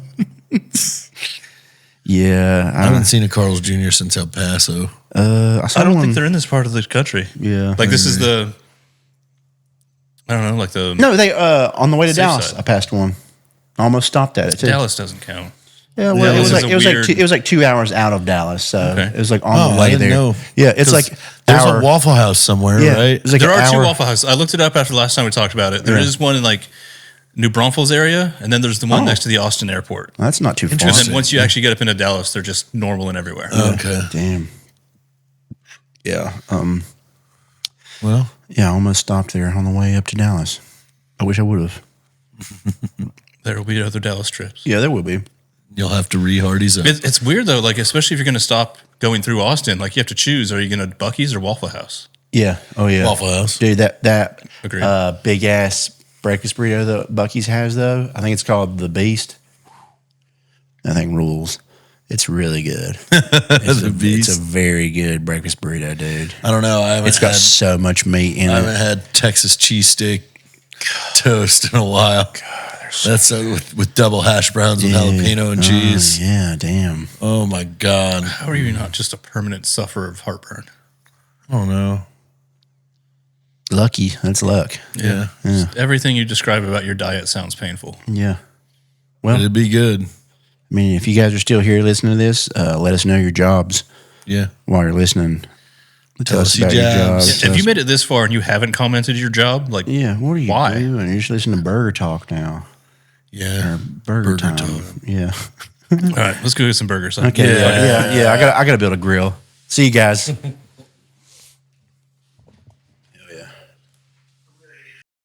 [SPEAKER 2] Yeah,
[SPEAKER 1] I haven't seen a Carl's Jr. since El Paso.
[SPEAKER 2] I saw
[SPEAKER 3] I don't
[SPEAKER 2] one.
[SPEAKER 3] think they're in this part of the country.
[SPEAKER 2] Yeah,
[SPEAKER 3] Like this is the, I don't know, like the
[SPEAKER 2] no, they on the way to
[SPEAKER 3] Safe
[SPEAKER 2] Dallas.
[SPEAKER 3] side.
[SPEAKER 2] I passed one. I almost stopped at it too.
[SPEAKER 3] Dallas doesn't count.
[SPEAKER 2] Yeah, well,
[SPEAKER 3] Dallas
[SPEAKER 2] it was
[SPEAKER 3] is
[SPEAKER 2] like
[SPEAKER 3] a weird-
[SPEAKER 2] it was like 2 hours out of Dallas, so
[SPEAKER 3] Okay.
[SPEAKER 2] it was like on
[SPEAKER 1] Oh,
[SPEAKER 2] the
[SPEAKER 1] I
[SPEAKER 2] way
[SPEAKER 1] didn't
[SPEAKER 2] there.
[SPEAKER 1] know.
[SPEAKER 2] Yeah, it's
[SPEAKER 1] 'Cause
[SPEAKER 2] like
[SPEAKER 1] there's
[SPEAKER 2] hour-
[SPEAKER 1] a Waffle House somewhere,
[SPEAKER 2] Yeah,
[SPEAKER 1] right?
[SPEAKER 2] it's like
[SPEAKER 3] There
[SPEAKER 2] an
[SPEAKER 3] are two
[SPEAKER 2] hour.
[SPEAKER 3] Waffle Houses. I looked it up after the last time we talked about it. There
[SPEAKER 2] Yeah.
[SPEAKER 3] is one in like New Braunfels area, and then there's the one next to the Austin airport.
[SPEAKER 2] That's not too far.
[SPEAKER 3] And then once you actually get up into Dallas, they're just normal and everywhere.
[SPEAKER 1] Okay.
[SPEAKER 2] Damn. Yeah.
[SPEAKER 1] Well,
[SPEAKER 2] Yeah, I almost stopped there on the way up to Dallas. I wish I would have.
[SPEAKER 3] There will be other Dallas trips.
[SPEAKER 2] Yeah, there will be.
[SPEAKER 1] you'll have to re-Hardee's up.
[SPEAKER 3] It's weird though, like especially if you're going to stop going through Austin, like you have to choose: are you going to Bucky's or Waffle House?
[SPEAKER 2] Yeah. Oh yeah.
[SPEAKER 1] Waffle House.
[SPEAKER 2] Dude, that
[SPEAKER 3] Agreed.
[SPEAKER 2] big ass breakfast burrito that Bucky's has though. I think it's called the Beast. That thing rules. It's really good. It's a very good breakfast burrito, dude.
[SPEAKER 1] I don't know.
[SPEAKER 2] It's got so much meat in
[SPEAKER 1] I
[SPEAKER 2] it.
[SPEAKER 1] haven't had Texas cheesesteak toast in a while.
[SPEAKER 2] God,
[SPEAKER 1] That's with double hash browns with jalapeno and cheese.
[SPEAKER 2] Yeah, damn.
[SPEAKER 1] Oh my God.
[SPEAKER 3] How are you not just a permanent sufferer of heartburn?
[SPEAKER 1] I don't know.
[SPEAKER 2] Lucky. That's luck.
[SPEAKER 1] Yeah.
[SPEAKER 3] Just everything you describe about your diet sounds painful.
[SPEAKER 2] Yeah. Well,
[SPEAKER 1] It'd be good.
[SPEAKER 2] I mean, if you guys are still here listening to this, let us know your jobs
[SPEAKER 1] Yeah.
[SPEAKER 2] while you're listening.
[SPEAKER 1] Tell us
[SPEAKER 2] about
[SPEAKER 1] your
[SPEAKER 2] your
[SPEAKER 1] jobs.
[SPEAKER 2] jobs.
[SPEAKER 3] If you made it this far and you haven't commented your job, like,
[SPEAKER 2] Yeah, what are you
[SPEAKER 3] Why?
[SPEAKER 2] doing? You're just listening to Burger Talk now.
[SPEAKER 1] Yeah.
[SPEAKER 2] Burger time.
[SPEAKER 1] Talk.
[SPEAKER 2] Yeah.
[SPEAKER 3] all right, let's go get some burgers.
[SPEAKER 2] Okay. Yeah. I got to build a grill. See you guys.